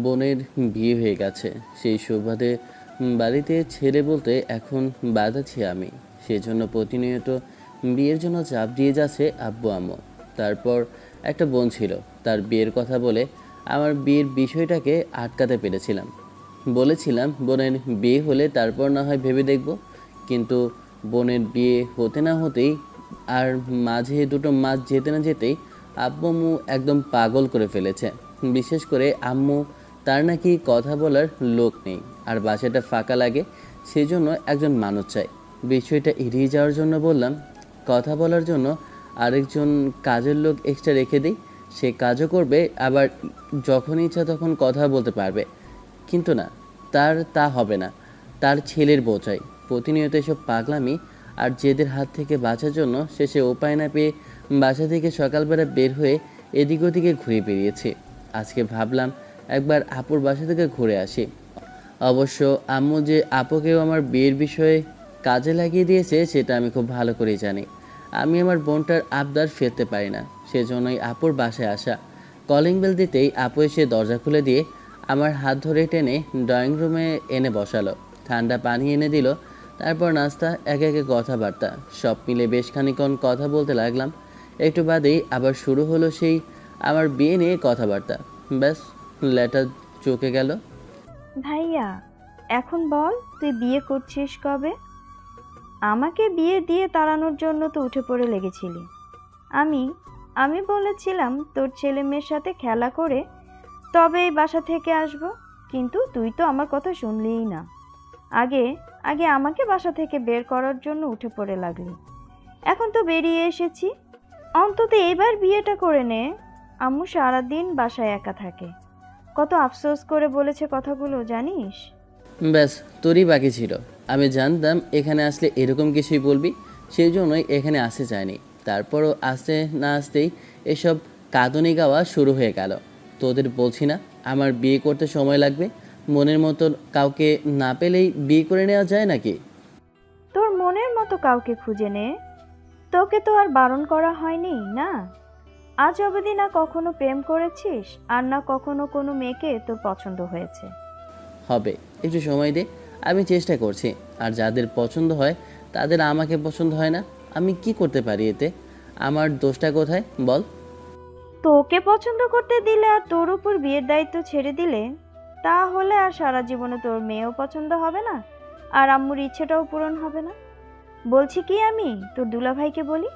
বোনের বিয়ে হয়ে গেছে। সেই সুবাদে বাড়িতে ছেলে বলতে এখন বাদ আছি আমি। সেজন্য প্রতিনিয়ত বিয়ের জন্য চাপ দিয়ে যাচ্ছে আব্বু আম্মু। তারপর একটা বোন ছিল, তার বিয়ের কথা বলে আমার বিয়ের বিষয়টাকে আটকাতে পেরেছিলাম। বলেছিলাম বোনের বিয়ে হলে তারপর না হয় ভেবে দেখব। কিন্তু বোনের বিয়ে হতে না হতেই আর মাঝে দুটো মাস যেতে না যেতেই আব্বু আম্মু একদম পাগল করে ফেলেছে। বিশেষ করে আম্মু, তার নাকি কথা বলার লোক নেই আর বাসাটা ফাঁকা লাগে, সেজন্য একজন মানুষ চাই। বিষয়টা এড়িয়ে যাওয়ার জন্য বললাম কথা বলার জন্য আরেকজন কাজের লোক এক্সট্রা রেখে দিই, সে কাজও করবে, আবার যখন ইচ্ছা তখন কথা বলতে পারবে। কিন্তু না, তার তা হবে না। তার ছেলের বউ চাই। প্রতিনিয়ত এসব পাগলামি আর জেদের হাত থেকে বাঁচার জন্য শেষে উপায় না পেয়ে বাসা থেকে সকালবেলা বের হয়ে এদিক ওদিকে ঘুরে বেরিয়েছি। আজকে ভাবলাম একবার আপুর বাসা থেকে ঘুরে আসি। অবশ্য আম্মু যে আপুকেও আমার বিয়ের বিষয়ে কাজে লাগিয়ে দিয়েছে সেটা আমি খুব ভালো করেই জানি। আমি আমার বোনটার আবদার ফেলতে পারি না, সেজন্যই আপুর বাসায় আসা। কলিং বেল দিতেই আপু এসে দরজা খুলে দিয়ে আমার হাত ধরে টেনে ড্রয়িং রুমে এনে বসালো। ঠান্ডা পানি এনে দিল, তারপর নাস্তা, একে একে কথাবার্তা, সব মিলে বেশ খানিকক্ষণ কথা বলতে লাগলাম। একটু বাদেই আবার শুরু হলো সেই আমার বিয়ে নিয়ে কথাবার্তা। ব্যাস, লেটার চুকে গেল। ভাইয়া, এখন বল তুই বিয়ে করছিস কবে? আমাকে বিয়ে দিয়ে তাড়ানোর জন্য তো উঠে পড়ে লেগেছিলি। আমি আমি বলেছিলাম তোর ছেলে মেয়ের সাথে খেলা করে তবে এই বাসা থেকে আসব, কিন্তু তুই তো আমার কথা শুনলিই না। আগে আগে আমাকে বাসা থেকে বের করার জন্য উঠে পড়ে লাগলি। এখন তো বেরিয়ে এসেছি, অন্তত এইবার বিয়েটা করে নে। আম্মু সারাদিন বাসায় একা থাকে, কত আফসোস করে বলেছে কথাগুলো জানিস? ব্যাস, তোরই বাকি ছিল। আমি জানতাম এখানে আসলে এরকম কিছুই বলবি, সেই জন্যই এখানে আসতে চাইনি। তারপরও আসতে না আসতেই এসব কাঁদুনি গাওয়া শুরু হয়ে গেল। তোদের বলছি না আমার বিয়ে করতে সময় লাগবে? মনের মতো কাউকে না পেলেই বিয়ে করে নেওয়া যায় নাকি? তোর মনের মতো কাউকে খুঁজে নে, তোকে তো আর বারণ করা হয়নি না। আজ অবধি না কখনো প্রেম করেছিস, আর না কখনো কোনো মেয়েকে তোর পছন্দ হয়েছে। হবে, একটু সময় দে, আমি চেষ্টা করছি। আর যাদের পছন্দ হয় তাদের আমাকে পছন্দ হয় না, আমি কি করতে পারি এতে? আমার দোষটা কোথায় বল? তোকে পছন্দ করতে দিলে আর তোর উপর বিয়ের দায়িত্ব ছেড়ে দিলে, তাহলে আর সারা জীবনে তোর মেয়েও পছন্দ হবে না, আর আম্মুর ইচ্ছেটাও পূরণ হবে না। বলছি কি, আমি তোর দুলাভাইকে বলি,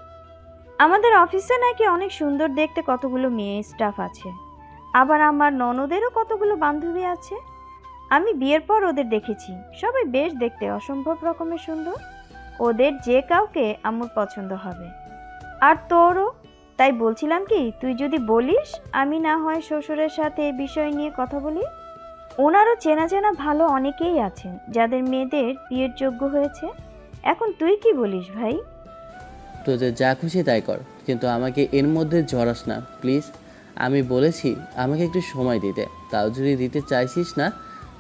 আমাদের অফিসে নাকি অনেক সুন্দর দেখতে কতগুলো মেয়ে স্টাফ আছে, আবার আমার ননদেরও কতগুলো বান্ধবী আছে। আমি বিয়ের পর ওদের দেখেছি, সবাই বেশ দেখতে অসম্ভব রকমের সুন্দর। ওদের যে কাউকে আম্মুর পছন্দ হবে, আর তোরও। তাই বলছিলাম কি, তুই যদি বলিস আমি না হয় শ্বশুরের সাথে এই বিষয় নিয়ে কথা বলি। ওনারও চেনা চেনা ভালো অনেকেই আছেন যাদের মেয়েদের বিয়ের যোগ্য হয়েছে। এখন তুই কি বলিস ভাই? তোদের যা খুশি তাই কর, কিন্তু আমাকে এর মধ্যে জড়াস না প্লিজ। আমি বলেছি আমাকে একটু সময় দিতে, তাও যদি দিতে চাইছিস না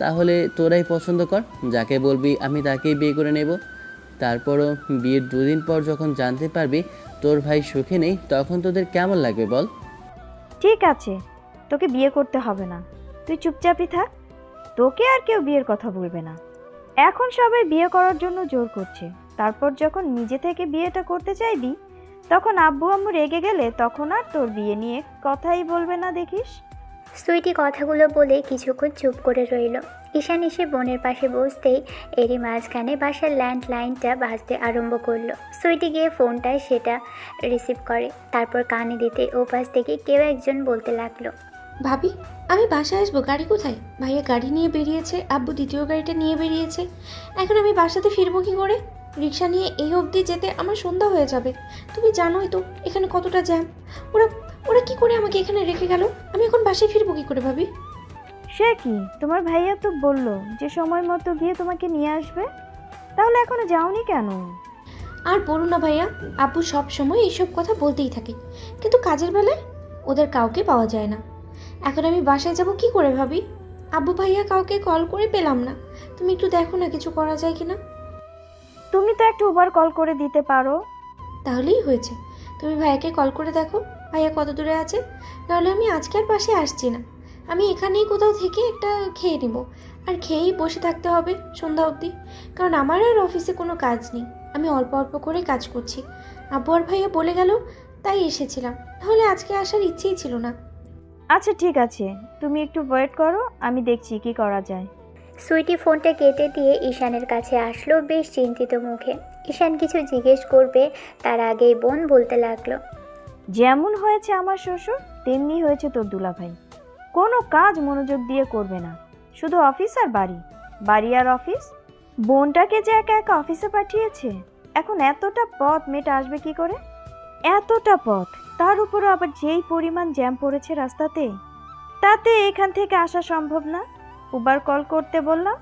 তাহলে তোরাই পছন্দ কর, যাকে বলবি আমি তাকেই বিয়ে করে নেব। তারপরও বিয়ের দুদিন পর যখন জানতে পারবি তোর ভাই সুখে নেই, তখন তোদের কেমন লাগবে বল? ঠিক আছে, তোকে বিয়ে করতে হবে না, তুই চুপচাপই থাক। তোকে আর কেউ বিয়ের কথা বলবে না। এখন সবাই বিয়ে করার জন্য জোর করছে, তারপর যখন নিজে থেকে বিয়েটা করতে চাইবি, তখন আব্বু আম্মু রেগে গেলে তখন আর তোর বিয়ে নিয়ে কথাই বলবে না, দেখিস। সুইটি কথাগুলো বলে কিছুক্ষণ চুপ করে রইল। ঈশান এসে বোনের পাশে বসতেই এরই মাঝখানে বাসার ল্যান্ডলাইনটা বাজতে আরম্ভ করলো। সুইটি গিয়ে ফোনটায় সেটা রিসিভ করে, তারপর কানে দিতে ওপাশ থেকে কেউ একজন বলতে লাগলো, ভাবি, আমি বাসায় আসবো, গাড়ি কোথায়? ভাইয়া গাড়ি নিয়ে বেরিয়েছে, আব্বু দ্বিতীয় গাড়িটা নিয়ে বেরিয়েছে। এখন আমি বাসাতে ফিরবো কি করে? রিক্সা নিয়ে এই অবধি যেতে আমার সন্ধ্যা হয়ে যাবে। তুমি জানোই তো এখানে কতটা জ্যাম। ওরা ওরা কি করে আমাকে এখানে রেখে গেল? আমি এখন বাসায় ফিরবো কি করে ভাবি? সে কি, তোমার ভাইয়া তো বললো যে সময় মতো গিয়ে তোমাকে নিয়ে আসবে, তাহলে এখনো যাওনি কেন? আর বলো না ভাইয়া, আব্বু সব সময় এইসব কথা বলতেই থাকে, কিন্তু কাজের বেলায় ওদের কাউকে পাওয়া যায় না। এখন আমি বাসায় যাব কি করে ভাবি? আব্বু ভাইয়া কাউকে কল করে পেলাম না। তুমি একটু দেখো না কিছু করা যায় কিনা। তুমি তো একটা উবার কল করে দিতে পারো। তাহলেই হয়েছে। তুমি ভাইয়াকে কল করে দেখো ভাইয়া কত দূরে আছে, নাহলে আমি আজকে আর বাসায় আসছি না। আমি এখানেই কোথাও থেকে একটা খেয়ে নেব, আর খেয়েই বসে থাকতে হবে সন্ধ্যা অবধি, কারণ আমার আর অফিসে কোনো কাজ নেই। আমি অল্প অল্প করে কাজ করছি, আব্বু আর ভাইয়া বলে গেল তাই এসেছিলাম, নাহলে আজকে আসার ইচ্ছেই ছিল না। আচ্ছা ঠিক আছে, তুমি একটু ওয়েট করো, আমি দেখছি কি করা যায়। সুইটি ফোনটা কেটে দিয়ে ঈশানের কাছে আসলো বেশ চিন্তিত মুখে। ঈশান কিছু জিজ্ঞেস করবে তার আগেই বোন বলতে লাগলো। যেমন হয়েছে আমার শ্বশুর, তেমনি হয়েছে তোর দুলাভাই। কোনো কাজ মনোযোগ দিয়ে করবে না, শুধু অফিস আর বাড়ি, বাড়ি আর অফিস। বোনটাকে যে একা একা অফিসে পাঠিয়েছে, এখন এতটা পথ মেয়েটা আসবে কি করে? এতটা পথ, তার উপরে আবার যেই পরিমাণ জ্যাম পড়েছে রাস্তাতে, তাতে এখান থেকে আসা সম্ভব না। উবার কল করতে বললাম,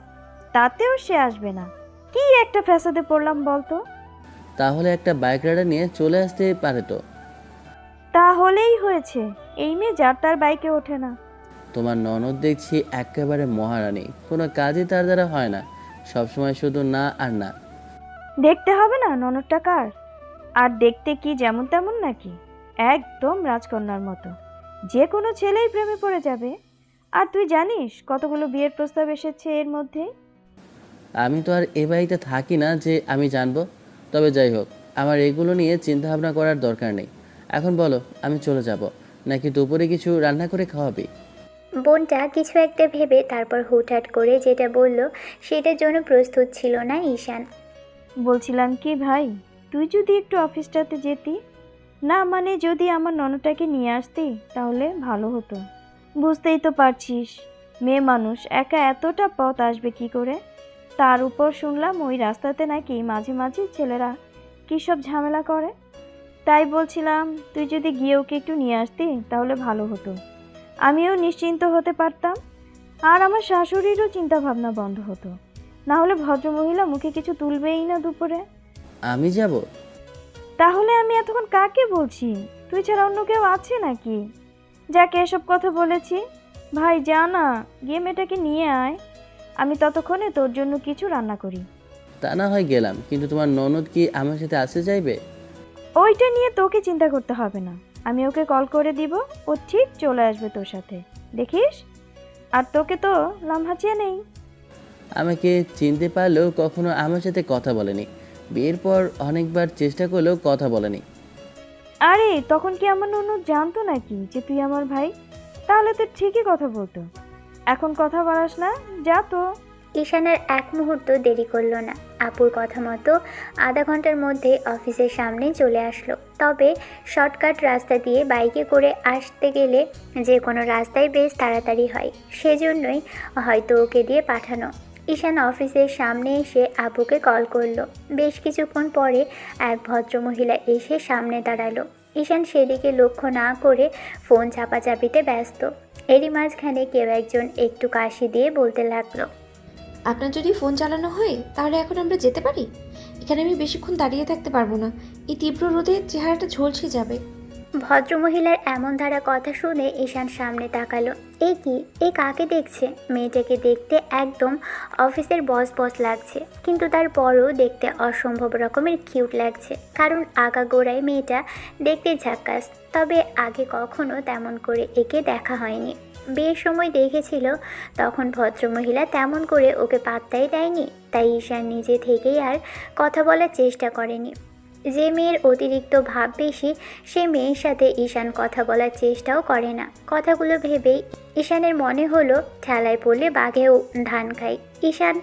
তাতেও সে আসবে না। কি একটা ফ্যাসাদে পড়লাম বলতো। তাহলে একটা বাইক রাইডার নিয়ে চলে আসতে পারে তো। তাহলেই হয়েছে, এই মেয়ে যার তার বাইকে ওঠে না। তোমার ননদ দেখছি একেবারে মহারানী, কোনো কাজই তার দ্বারা হয় না, সবসময় শুধু না আর না। দেখতে হবে না ননদটা কার, আর দেখতে কি যেমন তেমন নাকি? একদম রাজকন্যার মতো, যে কোনো ছেলেই প্রেমে পড়ে যাবে। আর তুই জানিস কতগুলো বিয়ের প্রস্তাব এসেছে এর মধ্যে। আমি তো আর এ বাড়িতে থাকি না যে আমি জানবো। তবে যাই হোক, আমার এগুলো নিয়ে চিন্তা ভাবনা করার দরকার নেই। এখন বলো, আমি চলে যাব নাকি দুপুরে কিছু রান্না করে খাওয়াবি? বোনটা কিছু একটা ভেবে তারপর হুটহাট করে যেটা বলল সেটার জন্য প্রস্তুত ছিল না ঈশান। বলছিলাম কি ভাই, তুই যদি একটু অফিসটাতে যেতি না, মানে যদি আমার ননদটাকে নিয়ে আসতি তাহলে ভালো হতো। বুঝতেই তো পারছিস, মেয়ে মানুষ একা এতটা পথ আসবে কি করে? তার উপর শুনলাম ওই রাস্তাতে নাকি মাঝে মাঝে ছেলেরা কী সব ঝামেলা করে। তাই বলছিলাম তুই যদি গিয়ে ওকে একটু নিয়ে আসতি তাহলে ভালো হতো, আমিও নিশ্চিন্ত হতে পারতাম, আর আমার শাশুড়িরও চিন্তা ভাবনা বন্ধ হতো। না হলে ভদ্রমহিলা মুখে কিছু তুলবেই না দুপুরে। আমি যাব? তাহলে আমি এতক্ষণ কাকে বলছি? তুই ছাড়া অন্য কেউ আছে নাকি যাকে এসব কথা বলেছি? ভাই যা না, গিয়ে মেয়েটাকে নিয়ে আয়, আমি ততক্ষণে তোর জন্য কিছু রান্না করি। তা না হয় গেলাম, কিন্তু তোমার ননদ কি আমার সাথে আসতে চাইবে? ওইটা নিয়ে তোকে চিন্তা করতে হবে না, আমি ওকে কল করে দিব, ও ঠিক চলে আসবে তোর সাথে, দেখিস। আর তোকে তো লামহাচিয়ে নেই। আমাকে চিনতে পারলেও কখনো আমার সাথে কথা বলেনি, বিয়ের পর অনেকবার চেষ্টা করলেও কথা বলেনি। আরে তখন কি আমার ননদ জানতো নাকি যে তুই আমার ভাই? তাহলে তো ঠিকই কথা বলতো। এখন কথা বলাস না, যা তো। ঈশানের এক মুহূর্ত দেরি করলো না, আপুর কথা মতো আধা ঘন্টার মধ্যে অফিসের সামনে চলে আসলো। তবে শর্টকাট রাস্তা দিয়ে বাইকে করে আসতে গেলে যে কোনো রাস্তায় বেশ তাড়াতাড়ি হয়, সেজন্যই হয়তো ওকে দিয়ে পাঠানো। ঈশান অফিসের সামনে এসে আপুকে কল করলো। বেশ কিছুক্ষণ পরে এক ভদ্রমহিলা এসে সামনে দাঁড়ালো। ঈশান সেদিকে লক্ষ্য না করে ফোন চাপাচাপিতে ব্যস্ত। এরই মাঝখানে কেউ একজন একটু কাশি দিয়ে বলতে লাগলো, আপনার যদি ফোন চালানো হয় তাহলে এখন আমরা যেতে পারি? এখানে আমি বেশিক্ষণ দাঁড়িয়ে থাকতে পারবো না, এই তীব্র রোদে চেহারাটা ঝলসে যাবে। ভদ্রমহিলার এমন ধারা কথা শুনে ঈশান সামনে তাকালো। এ কি, এ কাকে দেখছে? মেয়েটাকে দেখতে একদম অফিসের বস বস লাগছে, কিন্তু তারপরও দেখতে অসম্ভব রকমের কিউট লাগছে, কারণ আগাগোড়ায় মেয়েটা দেখতে ঝাক্কাস। তবে আগে কখনো তেমন করে একে দেখা হয়নি। বিয়ের সময় দেখেছিল, তখন ভদ্রমহিলা তেমন করে ওকে পাত্তাই দেয়নি, তাই ঈশান নিজে থেকেই আর কথা বলার চেষ্টা করেনি। যে মেয়ের অতিরিক্ত ভাব বেশি, সে মেয়ের সাথে ঈশান কথা বলার চেষ্টাও করে না। কথাগুলো ভেবেই ঈশানের মনে হলো ঠেলায় পড়লে বাঘেও ধান খায়। ঈশান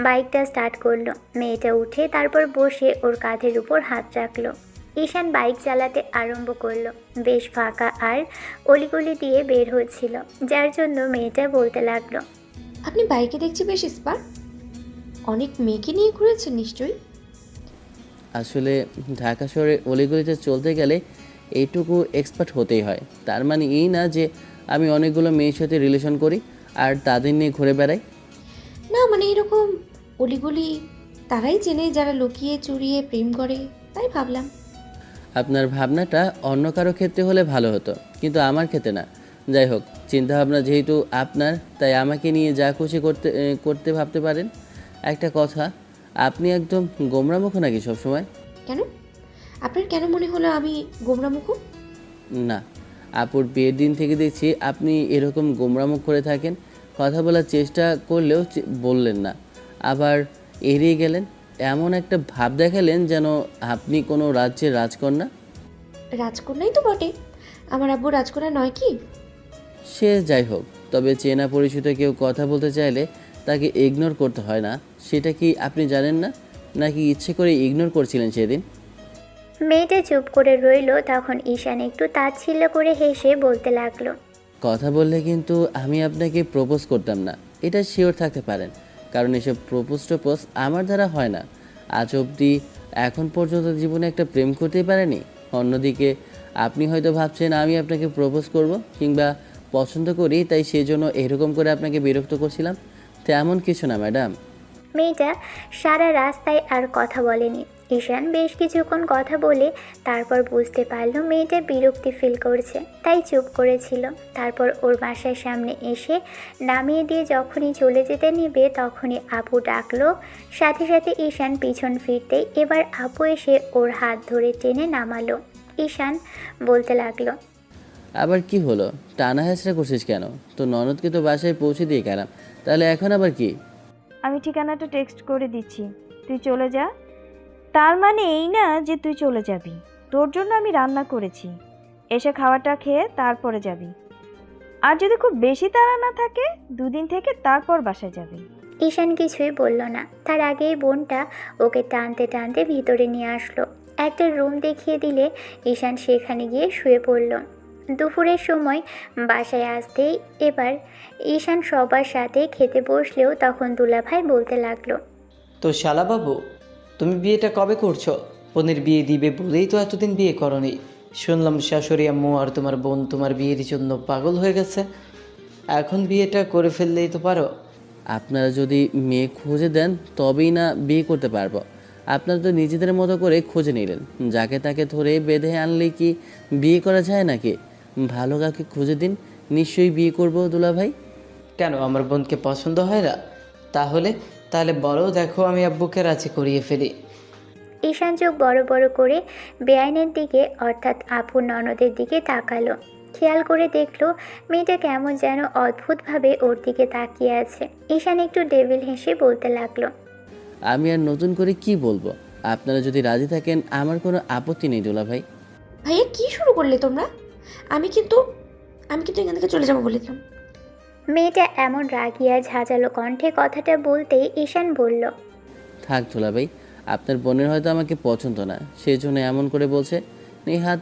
বাইকটা স্টার্ট করলো। মেয়েটা উঠে তারপর বসে ওর কাঁধের উপর হাত রাখলো। ঈশান বাইক চালাতে আরম্ভ করলো। বেশ ফাঁকা আর অলিগলি দিয়ে বের হচ্ছিল, যার জন্য মেয়েটা বলতে লাগলো, আপনি বাইকে দেখছি বেশ স্পার্ট, অনেক মেয়েকে নিয়ে ঘুরেছেন নিশ্চয়ই। আসলে ঢাকা শহরে অলিগলিতে চলতে গেলে এইটুকু এক্সপার্ট হতেই হয়। তার মানে এই না যে আমি অনেকগুলো মেয়ের সাথে রিলেশন করি আর তাদের নিয়ে ঘুরে বেড়াই। না মানে এরকম অলিগলি তারাই চেনে যারা লুকিয়ে চুরিয়ে প্রেম করে, তাই ভাবলাম। আপনার ভাবনাটা অন্য কারো ক্ষেত্রে হলে ভালো হতো, কিন্তু আমার ক্ষেত্রে না। যাই হোক, চিন্তাভাবনা যেহেতু আপনার, তাই আমাকে নিয়ে যা খুশি করতে ভাবতে পারেন। একটা কথা, আপনি একদম গোমরামুখ নাকি সবসময়? কেন? আপনার কেন মনে হলো আমি গোমরামুখ? না, আপুর বিয়ের দিন থেকে দেখছি আপনি এরকম গোমরামুখ করে থাকেন, কথা বলার চেষ্টা করলেও বললেন না, আবার এড়িয়ে গেলেন। এমন একটা ভাব দেখালেন যেন আপনি কোনো রাজ্যের রাজকন্যা। রাজকন্যাই তো বটে, আমার আব্বু রাজকন্যা নয় কি? সে যাই হোক, তবে চেনা পরিচিত কেউ কথা বলতে চাইলে তাকে ইগনোর করতে হয় না, সেটা কি আপনি জানেন না? নাকি ইচ্ছে করে ইগনোর করছিলেন সেদিন? মেয়েটা চুপ করে রইল। তখন ঈশান একটু তাচ্ছিল্য করে হেসে বলতে লাগলো, কথা বললে কিন্তু আমি আপনাকে প্রপোজ করতাম না, এটা শিওর থাকতে পারেন, কারণ এসব টোপোজ আমার দ্বারা হয় না। আজ অবধি এখন পর্যন্ত জীবনে একটা প্রেম করতেই পারেনি। অন্যদিকে আপনি হয়তো ভাবছেন আমি আপনাকে প্রপোজ করব কিংবা পছন্দ করি, তাই সেজন্য এরকম করে আপনাকে বিরক্ত করছিলাম। তেমন কিছু না ম্যাডাম। মেয়েটা সারা রাস্তায় আর কথা বলেনি। ঈশান বেশ কিছুক্ষণ কথা বলে তারপর বুঝতে পারল মেয়েটা বিরক্তি ফিল করছে, তাই চুপ করেছিল। তারপর ওর বাসার সামনে এসে নামিয়ে দিয়ে যখনই চলে যেতে নিবে তখনই আপু ডাকলো। সাথে সাথে ঈশান পিছন ফিরতেই এবার আপু এসে ওর হাত ধরে টেনে নামালো। ঈশান বলতে লাগলো, আবার কি হলো? টানা হেঁচড়া করছিস কেন? তো ননদকে তো বাসায় পৌঁছে দিয়ে গেলাম, তাহলে এখন আবার কি? আমি ঠিকানাটা টেক্সট করে দিচ্ছি, তুই চলে যা। তার মানে এই না যে তুই চলে যাবি, তোর জন্য আমি রান্না করেছি, এসে খাওয়াটা খেয়ে তারপরে যাবি। আর যদি খুব বেশি তাড়া না থাকে 2 দিন থেকে তারপর বাসায় যাবি। ঈশান কিছুই বলল না। তার আগেই বোনটা ওকে টানতে টানতে ভিতরে নিয়ে আসলো। একটা রুম দেখিয়ে দিলে ঈশান সেখানে গিয়ে শুয়ে পড়ল। দুপুরের সময় বাসায় আসতেই এবার ঈশান সবার সাথে খেতে বসলেও তখন দুলাভাই বলতে লাগলো, তো শালাবাবু, তুমি বিয়েটা কবে করছো? বোনের বিয়ে দিবে বলেই তো এতদিন বিয়ে করনি। শুনলাম শাশুড়ি আম্মু আর তোমার বোন তোমার বিয়ের জন্য পাগল হয়ে গেছে। এখন বিয়েটা করে ফেললেই তো পারো। আপনারা যদি মেয়ে খুঁজে দেন তবেই না বিয়ে করতে পারবো। আপনারা তো নিজেদের মতো করে খুঁজে নিলেন, যাকে তাকে ধরে বেঁধে আনলে কি বিয়ে করা যায় নাকি? ভালো কাউকে খুঁজে দিন, নিশ্চয়ই বিয়ে করবো দুলাভাই। কেন, আমার বোনকে পছন্দ হয় না? তাহলে তাহলে বলো, দেখো আমি আব্বুকে রাজি করিয়ে ফেলি। ঈশান চোখ বড় বড় করে বেআইনের দিকে অর্থাৎ আপুর ননদের দিকে তাকালো। খেয়াল করে দেখলো মেয়েটা কেমন যেন অদ্ভুতভাবে ওর দিকে তাকিয়ে আছে। ঈশান একটু ডেভিল হেসে বলতে লাগলো, আমি আর নতুন করে কি বলবো? আপনারা যদি রাজি থাকেন আমার কোনো আপত্তি নেই দুলাভাই। ভাইয়া কি শুরু করলে তোমরা? আমি কিন্তু এখান থেকে চলে যাবো বলে দিলাম। মেয়েটা এমন রাগিয়া ঝাঁঝালো কণ্ঠে কথাটা বলতেই ঈশান বলল, থাক দুলাভাই, আপনার বোনের হয়তো আমাকে পছন্দ না, সেই জন্য এমন করে বলছে। নেহাত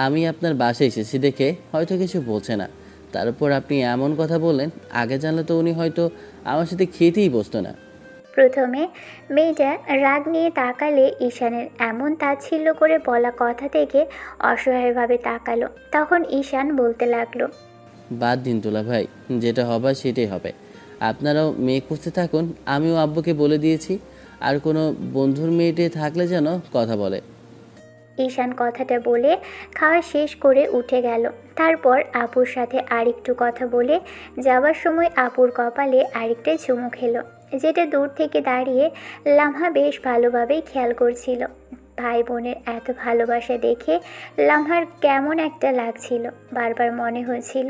আমি আপনার বাসায় এসেছি দেখে হয়তো কিছু বলছে না, তার উপর আপনি এমন কথা বললেন, আগে জানলে তো উনি হয়তো আমার সাথে খেতেই বসতো না। প্রথমে মেয়েটা রাগ নিয়ে তাকালে ঈশানের এমন তাচ্ছিল্য করে বলা কথা থেকে অসহায়ভাবে তাকালো। তখন ঈশান বলতে লাগলো, বাদ দিন দুলাভাই, যেটা হবার সেটাই হবে। আপনারাও মেয়ে খুঁজতে থাকুন, আমিও আব্বুকে বলে দিয়েছি। আর কোনো বন্ধুর মেয়েটে থাকলে যেন কথা বলে। ঈশান কথাটা বলে খাওয়া শেষ করে উঠে গেল। তারপর আপুর সাথে আরেকটু কথা বলে যাওয়ার সময় আপুর কপালে আরেকটা চুমু খেলো, যেটা দূর থেকে দাঁড়িয়ে লামহা বেশ ভালোভাবেই খেয়াল করছিল। ভাই বোনের এত ভালোবাসা দেখে লামহার কেমন একটা লাগছিল। বারবার মনে হয়েছিল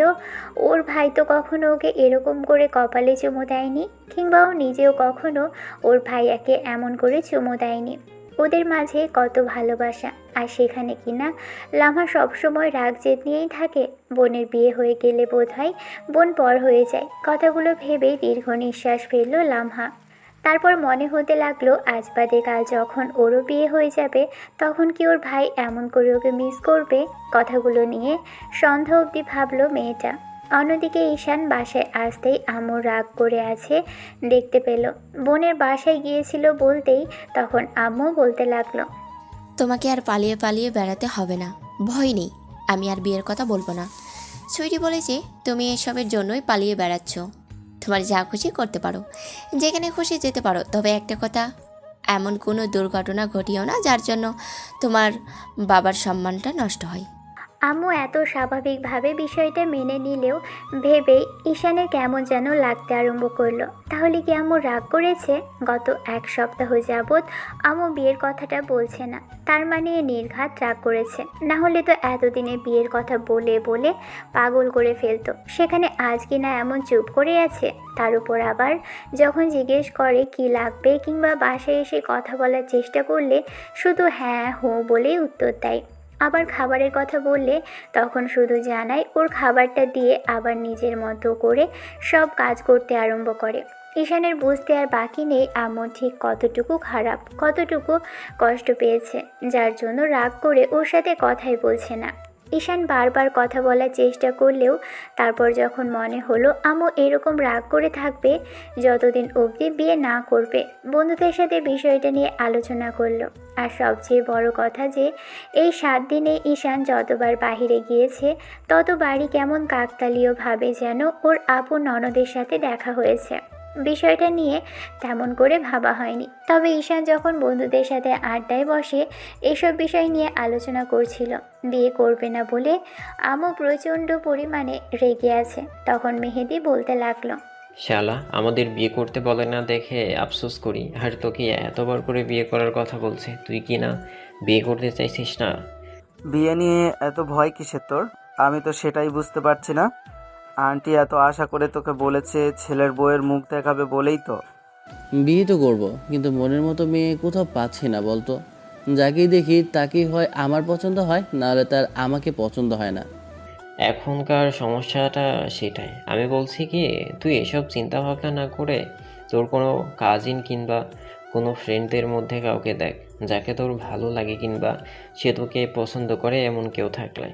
ওর ভাই তো কখনো ওকে এরকম করে কপালে চুমু দেয়নি, কিংবা ও নিজেও কখনো ওর ভাইয়াকে এমন করে চুমু দেয়নি। ওদের মাঝে কত ভালোবাসা, আর সেখানে কিনা লামহা সবসময় রাগ জেদ নিয়েই থাকে। বোনের বিয়ে হয়ে গেলে বোধহয় বোন পর হয়ে যায়। কথাগুলো ভেবেই দীর্ঘ নিঃশ্বাস ফেলল লামহা। তারপর মনে হতে লাগলো আজ বাদে কাল যখন ওরও বিয়ে হয়ে যাবে তখন কি ওর ভাই এমন করে ওকে মিস করবে। কথাগুলো নিয়ে সন্ধ্যা অবধি ভাবলো মেয়েটা। অন্যদিকে ঈশান বাসায় আসতেই আম্মু রাগ করে আছে দেখতে পেল। বোনের বাসায় গিয়েছিল বলতেই তখন আম্মু বলতে লাগলো, তোমাকে আর পালিয়ে পালিয়ে বেড়াতে হবে না, ভয় নেই, আমি আর বিয়ের কথা বলবো না। সুইটি বলেছে তুমি এসবের জন্যই পালিয়ে বেড়াচ্ছ, তোমার যা খুশি করতে পারো, যেখানে খুশি যেতে পারো, তবে একটা কথা, এমন কোনো দুর্ঘটনা ঘটিও না যার জন্য তোমার বাবার সম্মানটা নষ্ট হয়। আম্মু এত স্বাভাবিকভাবে বিষয়টা মেনে নিলেও ভেবেই ঈশানের কেমন যেন লাগতে আরম্ভ করলো। তাহলে কি আম্মু রাগ করেছে? গত 1 সপ্তাহ যাবৎ আম্মু বিয়ের কথাটা বলছে না, তার মানে নির্ঘাত রাগ করেছে। না হলে তো এতদিনে বিয়ের কথা বলে বলে পাগল করে ফেলতো, সেখানে আজ কি না এমন চুপ করে আছে। তার উপর আবার যখন জিজ্ঞেস করে কি লাগবে কিংবা বাসায় এসে কথা বলার চেষ্টা করলে শুধু হ্যাঁ হো বলেই উত্তর দেয়। আবার খাবারের কথা বললে তখন শুধু জানায় ওর খাবারটা দিয়ে আবার নিজের মতো করে সব কাজ করতে আরম্ভ করে। ঈশানের বুঝতে আর বাকি নেই আম্মু ঠিক কতটুকু খারাপ, কতটুকু কষ্ট পেয়েছে, যার জন্য রাগ করে ওর সাথে কথাই বলছে না। ঈশান বারবার কথা বলার চেষ্টা করলেও তারপর যখন মনে হলো আম্মু এরকম রাগ করে থাকবে যতদিন অবধি বিয়ে না করবে, বন্ধুদের সাথে বিষয়টা নিয়ে আলোচনা করলো। আর সবচেয়ে বড় কথা যে এই 7 দিনে ঈশান যতবার বাইরে গিয়েছে ততবারই কেমন কাকতালীয়ভাবে যেন ওর আপন ননদের সাথে দেখা হয়েছে। বিষয়টা নিয়ে তেমন করে ভাবা হয়নি, তবে ঈশান যখন বন্ধুদের সাথে আড্ডায় বসে এসব বিষয় নিয়ে আলোচনা করছিল, বিয়ে করবে না বলে আম্মু প্রচণ্ড পরিমাণে রেগে আছে, তখন মেহেদি বলতে লাগলো, শালা আমাদের বিয়ে করতে বলে না দেখে আফসোস করি, আর তোকে এতবার করে বিয়ে করার কথা বলছে, তুই কি না বিয়ে করতে চাইছিস না? বিয়ে নিয়ে এত ভয় কিসের তোর? আমি তো সেটাই বুঝতে পারছি না। আন্টি এত আশা করে তোকে বলেছে ছেলের বউয়ের মুখ দেখাবে বলেই তো। বিয়ে তো করবো, কিন্তু মনের মতো মেয়ে কোথাও পাচ্ছি না বলতো। যাকেই দেখি তাকেই হয় আমার পছন্দ হয়, নাহলে তার আমাকে পছন্দ হয় না। এখনকার সমস্যাটা সেটাই। আমি বলছি কি, তুই এসব চিন্তা ভাবনা না করে তোর কোনো কাজিন কিংবা কোনো ফ্রেন্ডদের মধ্যে কাউকে দেখ, যাকে তোর ভালো লাগে কিংবা সে তোকে পছন্দ করে এমন কেউ থাকলে।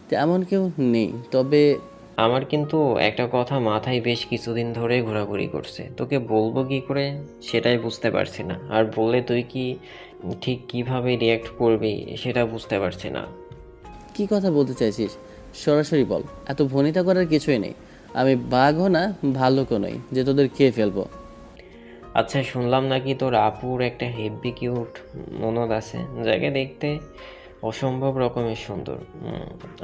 তেমন কেউ নেই, তবে আমার কিন্তু একটা কথা মাথায় বেশ কিছুদিন ধরে ঘোরাঘুরি করছে, তোকে বলবো কি করে সেটাই বুঝতে পারছি না, আর বললে তুই কি ঠিক কিভাবে রিয়্যাক্ট করবি সেটা বুঝতে পারছি না। কি কথা বলতে চাইছিস সরাসরি বল, এত ভনিতা করার কিছুই নেই। আমি বাঘও না ভাল্লুকও নই যে তোদের খেয়ে ফেলবো। আচ্ছা, শুনলাম নাকি তোর আপুর একটা হেভি কিউট ননদ আছে, যাকে দেখতে অসম্ভব রকমের সুন্দর।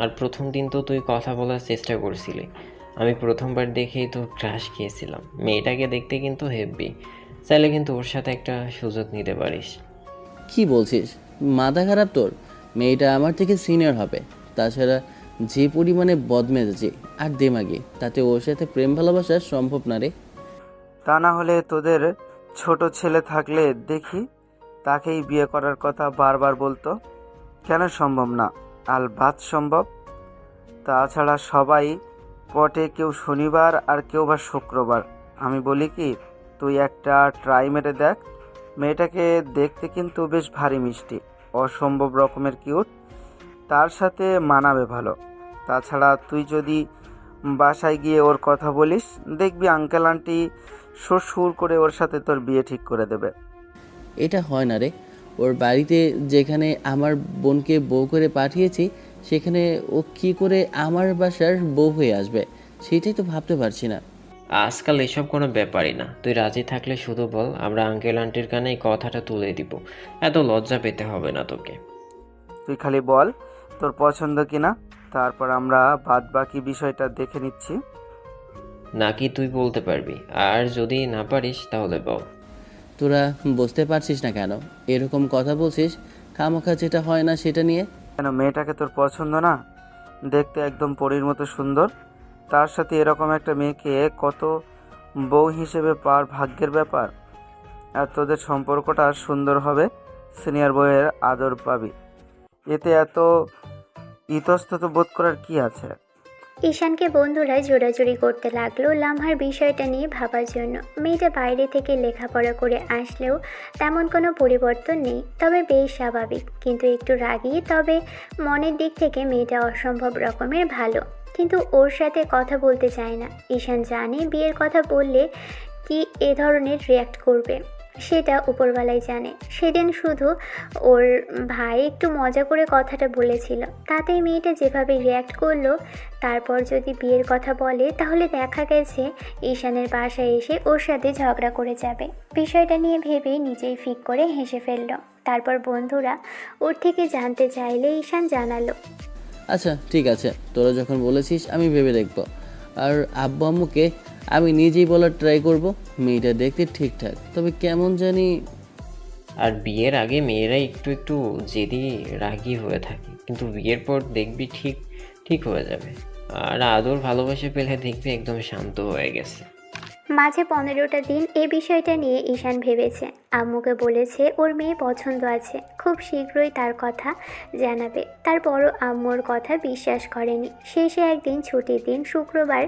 আর প্রথম দিন তো তুই কথা বলার চেষ্টা করছিলি, আমি প্রথমবার দেখেই তো ক্রাশ খেয়েছিলাম। মেয়েটাকে দেখতে কিন্তু হেভি, চাইলে কিন্তু ওর সাথে একটা সুযোগ নিতে পারিস। কি বলছিস? মাথা খারাপ তোর? মেয়েটা আমার থেকে সিনিয়র হবে, তাছাড়া যে পরিমাণে বদমেজাজি আর দেমাগি, তাতে ওর সাথে প্রেম ভালোবাসা সম্ভব না রে। তা না হলে তোদের ছোট ছেলে থাকলে দেখি তাকেই বিয়ে করার কথা বারবার বলতো। কেন সম্ভব না? আলবাত সম্ভব। তাছাড়া সবাই পটে, কেউ শনিবার আর কেউ বা শুক্রবার। আমি বলি কি, তুই একটা ট্রাই মেরে দেখ। মেয়েটাকে দেখতে কিন্তু বেশ ভারী মিষ্টি, অসম্ভব রকমের কিউট, তার সাথে মানাবে ভালো। তাছাড়া তুই যদি বাসায় গিয়ে ওর কথা বলিস, দেখবি আঙ্কেল আন্টি সুর করে ওর সাথে তোর বিয়ে ঠিক করে দেবে। এটা হয় না রে। ওর বাড়িতে যেখানে আমার বোনকে বউ করে পাঠিয়েছি, সেখানে ও কি করে আমার বাসার বউ হয়ে আসবে, সেটাই তো ভাবতে পারছি না। আজকাল এসব কোনো ব্যাপারই না, তুই রাজি থাকলে শুধু বল, আমরা আঙ্কেল আন্টির কানে এই কথাটা তুলে দিব, এত লজ্জা পেতে হবে না তোকে। তুই খালি বল তোর পছন্দ কিনা, তারপর আমরা বাদ বাকি বিষয়টা দেখে নিচ্ছি। নাকি তুই বলতে পারবি? আর যদি না পারিস তাহলে বল। তোরা বুঝতে পারছিস না কেন এরকম কথা বলছিস? খামোখা যেটা হয় না সেটা নিয়ে। কেন, মেয়েটাকে তোর পছন্দ না? দেখতে একদম পরীর মতো সুন্দর, তার সাথে এরকম একটা মেয়েকে কত বউ হিসেবে পাওয়ার ভাগ্যের ব্যাপার। আর তোদের সম্পর্কটা সুন্দর হবে, সিনিয়র বউয়ের আদর পাবি, এতে এত ইতস্তত বোধ করার কি আছে? ঈশানকে বন্ধুরা জোরাজুরি করতে লাগলো লামহার বিষয়টা নিয়ে ভাবার জন্য। মেয়েটা বাইরে থেকে লেখাপড়া করে আসলেও তেমন কোনো পরিবর্তন নেই, তবে বেশ স্বাভাবিক, কিন্তু একটু রাগী। তবে মনের দিক থেকে মেয়েটা অসম্ভব রকমের ভালো, কিন্তু ওর সাথে কথা বলতে চায় না। ঈশান জানে বিয়ের কথা বললে কি এ ধরনের রিয়্যাক্ট করবে, সেটা উপরওয়ালাই জানে। সেদিন শুধু ওর ভাই একটু মজা করে কথাটা বলেছিল, তাতেই মেয়েটা যেভাবে রিয়্যাক্ট করলো। তারপর যদি বিয়ের কথা বলে তাহলে দেখা গেছে ঈশানের বাসায় এসে ওর সাথে ঝগড়া করে যাবে। বিষয়টা নিয়ে ভেবেই নিজেই ফিক করে হেসে ফেলল। তারপর বন্ধুরা ওর থেকে জানতে চাইলে ঈশান জানালো, আচ্ছা ঠিক আছে, তোরা যখন বলেছিস আমি ভেবে দেখব। আর আব্বু আম্মুকে আমি নিজেই বলার ট্রাই করব। মেয়েটা দেখতে ঠিকঠাক, তবে কেমন জানি। আর বিয়ের আগে মেয়েরা একটু একটু জেদি রাগী হয়ে থাকে, কিন্তু বিয়ের পর দেখবি ঠিক ঠিক হয়ে যাবে। আর আদর ভালোবাসা পেলে দেখবি একদম শান্ত হয়ে গেছে। মাঝে 15টা দিন এই বিষয়টা নিয়ে ঈশান ভেবেছে। আম্মুকে বলেছে ওর মেয়ে পছন্দ আছে, খুব শীঘ্রই তার কথা জানাবে। তারপরও আম্মুর কথা বিশ্বাস করেনি। শেষে একদিন ছুটির দিন শুক্রবার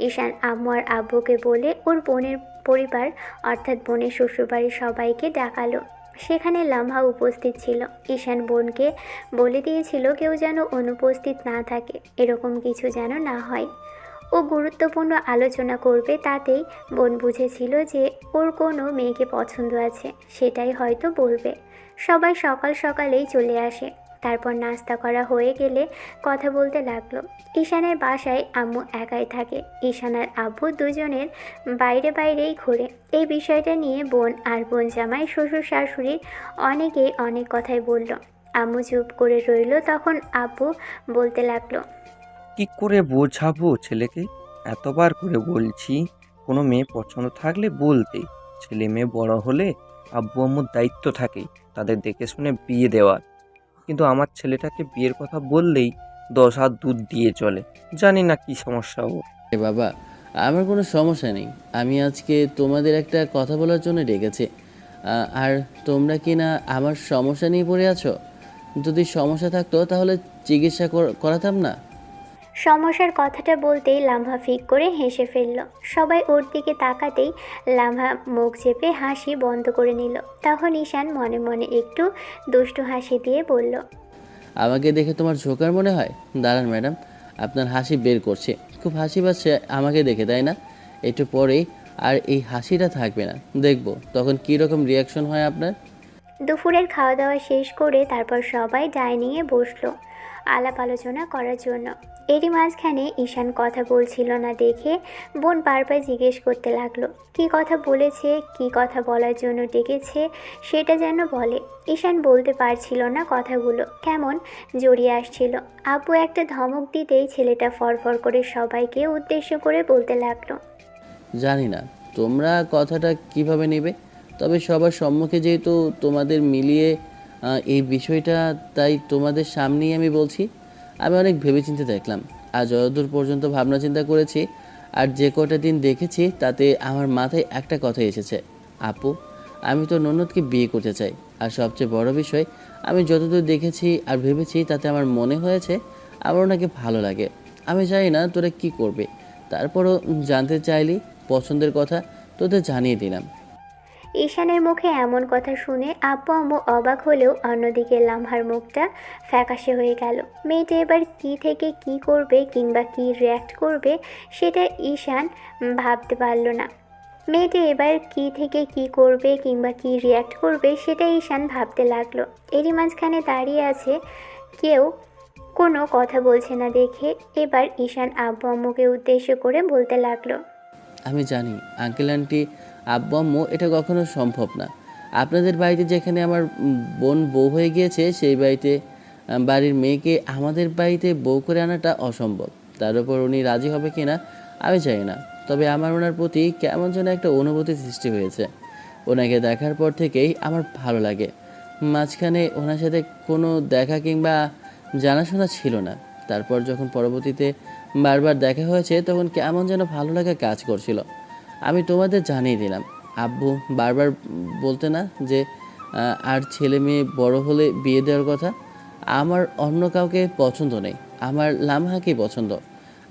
ঈশান আম্মু আর আব্বুকে বলে ওর বোনের পরিবার অর্থাৎ বোনের শ্বশুরবাড়ির সবাইকে ডাকালো। সেখানে লামহা উপস্থিত ছিল। ঈশান বোনকে বলে দিয়েছিল কেউ যেন অনুপস্থিত না থাকে, এরকম কিছু যেন না হয়। ও গুরুত্বপূর্ণ আলোচনা করবে, তাতেই বোন বুঝেছিল যে ওর কোনো মেয়েকে পছন্দ আছে, সেটাই হয়তো বলবে। সবাই সকাল সকালেই চলে আসে। তারপর নাস্তা করা হয়ে গেলে কথা বলতে লাগলো। ঈশানের বাসায় আম্মু একাই থাকে। ঈশান আর আব্বু দুজনের বাইরেই ঘোরে। এই বিষয়টা নিয়ে বোন আর বোন জামাই শ্বশুর শাশুড়ির অনেকেই অনেক কথাই বলল। আম্মু চুপ করে রইল। তখন আব্বু বলতে লাগলো, কি করে বোঝাবো ছেলেকে? এতবার করে বলছি কোনো মেয়ে পছন্দ থাকলে বলতে। ছেলে মেয়ে বড় হলে আব্বু আম্মুর দায়িত্ব থাকে তাদের দেখে শুনে বিয়ে দেওয়ার। কিন্তু আমার ছেলেটাকে বিয়ের কথা বললেই 10 হাত দুধ দিয়ে চলে। জানি না কি সমস্যা ও। এ বাবা, আমার কোনো সমস্যা নেই। আমি আজকে তোমাদের একটা কথা বলার জন্য ডেকেছি। আর তোমরা কি না আমার সমস্যা নিয়ে পড়ে আছো? যদি সমস্যা থাকতো তাহলে চিকিৎসা করাতাম না? সমস্যার কথাটা বলতেই লামহা ফিক করে হেসে ফেলল। সবাই ওর দিকে তাকাতেই লামহা মুখ চেপে হাসি বন্ধ করে নিল। তখন ঈশান মনে মনে একটু দুষ্টু হাসি দিয়ে বলল, আমাকে দেখে তোমার জোকার মনে হয়? দাঁড়ান ম্যাডাম, আপনার হাসি বের করছে। খুব হাসি পাচ্ছে আমাকে দেখে, তাই না? একটু পরেই আর এই হাসিটা থাকবে না, দেখবো তখন কী রকম রিয়াকশন হয় আপনার। দুপুরের খাওয়া দাওয়া শেষ করে তারপর সবাই ডাইনিংয়ে বসলো আলাপ আলোচনা করার জন্য। এরই মাঝখানে ঈশান কথা বলছিল না দেখে বোন বারবার জিজ্ঞেস করতে লাগলো কী কথা বলেছে, কী কথা বলার জন্য ডেকেছে সেটা যেন বলে। ঈশান বলতে পারছিল না, কথাগুলো কেমন জড়িয়ে আসছিল। আব্বু একটা ধমক দিতেই ছেলেটা ফরফর করে সবাইকে উদ্দেশ্য করে বলতে লাগলো, জানি না তোমরা কথাটা কিভাবে নেবে, তবে সবার সম্মুখে যেহেতু তোমাদের মিলিয়ে এই বিষয়টা, তাই তোমাদের সামনেই আমি বলছি। আমি অনেক ভেবেচিন্তে দেখলাম, আজ যতদূর পর্যন্ত ভাবনা চিন্তা করেছি আর যে কটা দিন দেখেছি তাতে আমার মাথায় একটা কথা এসেছে। আপু, আমি তো ননদকে বিয়ে করতে চাই। আর সবচেয়ে বড় বিষয়, আমি যতদূর দেখেছি আর ভেবেছি তাতে আমার মনে হয়েছে আমার ওনাকে ভালো লাগে। আমি জানি না তোরা কি করবে, তারপরও জানতে চাইলি পছন্দের কথা, তোদের জানিয়ে দিলাম। ঈশানের মুখে এমন কথা শুনে আব্বু আম্মু অবাক হলেও অন্যদিকে লামহার মুখটা ফ্যাকাশে হয়ে গেল। মেয়েটা এবার কী থেকে কী করবে কিংবা কী রিয়্যাক্ট করবে সেটা ঈশান ভাবতে পারল না। মেয়েটা এবার কী থেকে কী করবে কিংবা কী রিয়্যাক্ট করবে সেটা ঈশান ভাবতে লাগলো। এরই মাঝখানে দাঁড়িয়ে আছে কেউ কোনো কথা বলছে না দেখে এবার ঈশান আব্বু আম্মুকে উদ্দেশ্য করে বলতে লাগলো, আমি জানি আঙ্কেল আন্টি আব্বু আম্মু এটা কখনো সম্ভব না। আপনাদের বাড়িতে যেখানে আমার বোন বউ হয়ে গিয়েছে সেই বাড়িতে বাড়ির মেয়েকে আমাদের বাড়িতে বউ করে আনাটা অসম্ভব। তার উপর উনি রাজি হবে কি না আমি জানি না, তবে আমার ওনার প্রতি কেমন যেন একটা অনুভূতি সৃষ্টি হয়েছে। ওনাকে দেখার পর থেকেই আমার ভালো লাগে। মাঝখানে ওনার সাথে কোনো দেখা কিংবা জানাশোনা ছিল না। তারপর যখন পরবর্তীতে বারবার দেখা হয়েছে তখন কেমন যেন ভালো লাগা কাজ করছিল। আমি তোমাদের জানিয়ে দিলাম। আব্বু বারবার বলতে না যে আর ছেলে মেয়ে বড় হলে বিয়ে দেওয়ার কথা। আমার অন্য কাউকে পছন্দ নেই, আমার লামহাকেই পছন্দ।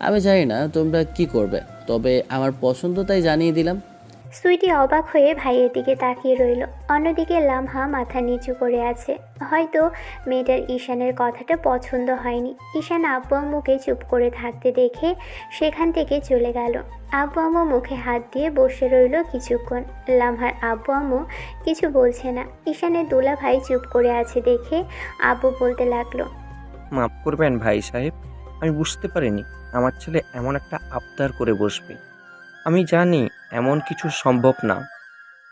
আমি জানি না তোমরা কি করবে, তবে আমার পছন্দ তাই জানিয়ে দিলাম। সুইটি অবাক হয়ে ভাইয়ের দিকে তাকিয়ে রইল। অন্যদিকে লামহা মাথা নিচু করে আছে। হয়তো মেয়েটার ঈশানের কথাটা পছন্দ হয়নি। ঈশান আব্বু আম্মুকে চুপ করে থাকতে দেখে সেখান থেকে চলে গেল। আব্বু আম্মু মুখে হাত দিয়ে বসে রইল কিছুক্ষণ। লামহার আব্বু আম্মু কিছু বলছে না। ঈশানের দুলা ভাই চুপ করে আছে দেখে আব্বু বলতে লাগলো, মাফ করবেন ভাই সাহেব, আমি বুঝতে পারিনি আমার ছেলে এমন একটা আবদার করে বসবে। আমি জানি এমন কিছু সম্ভব না,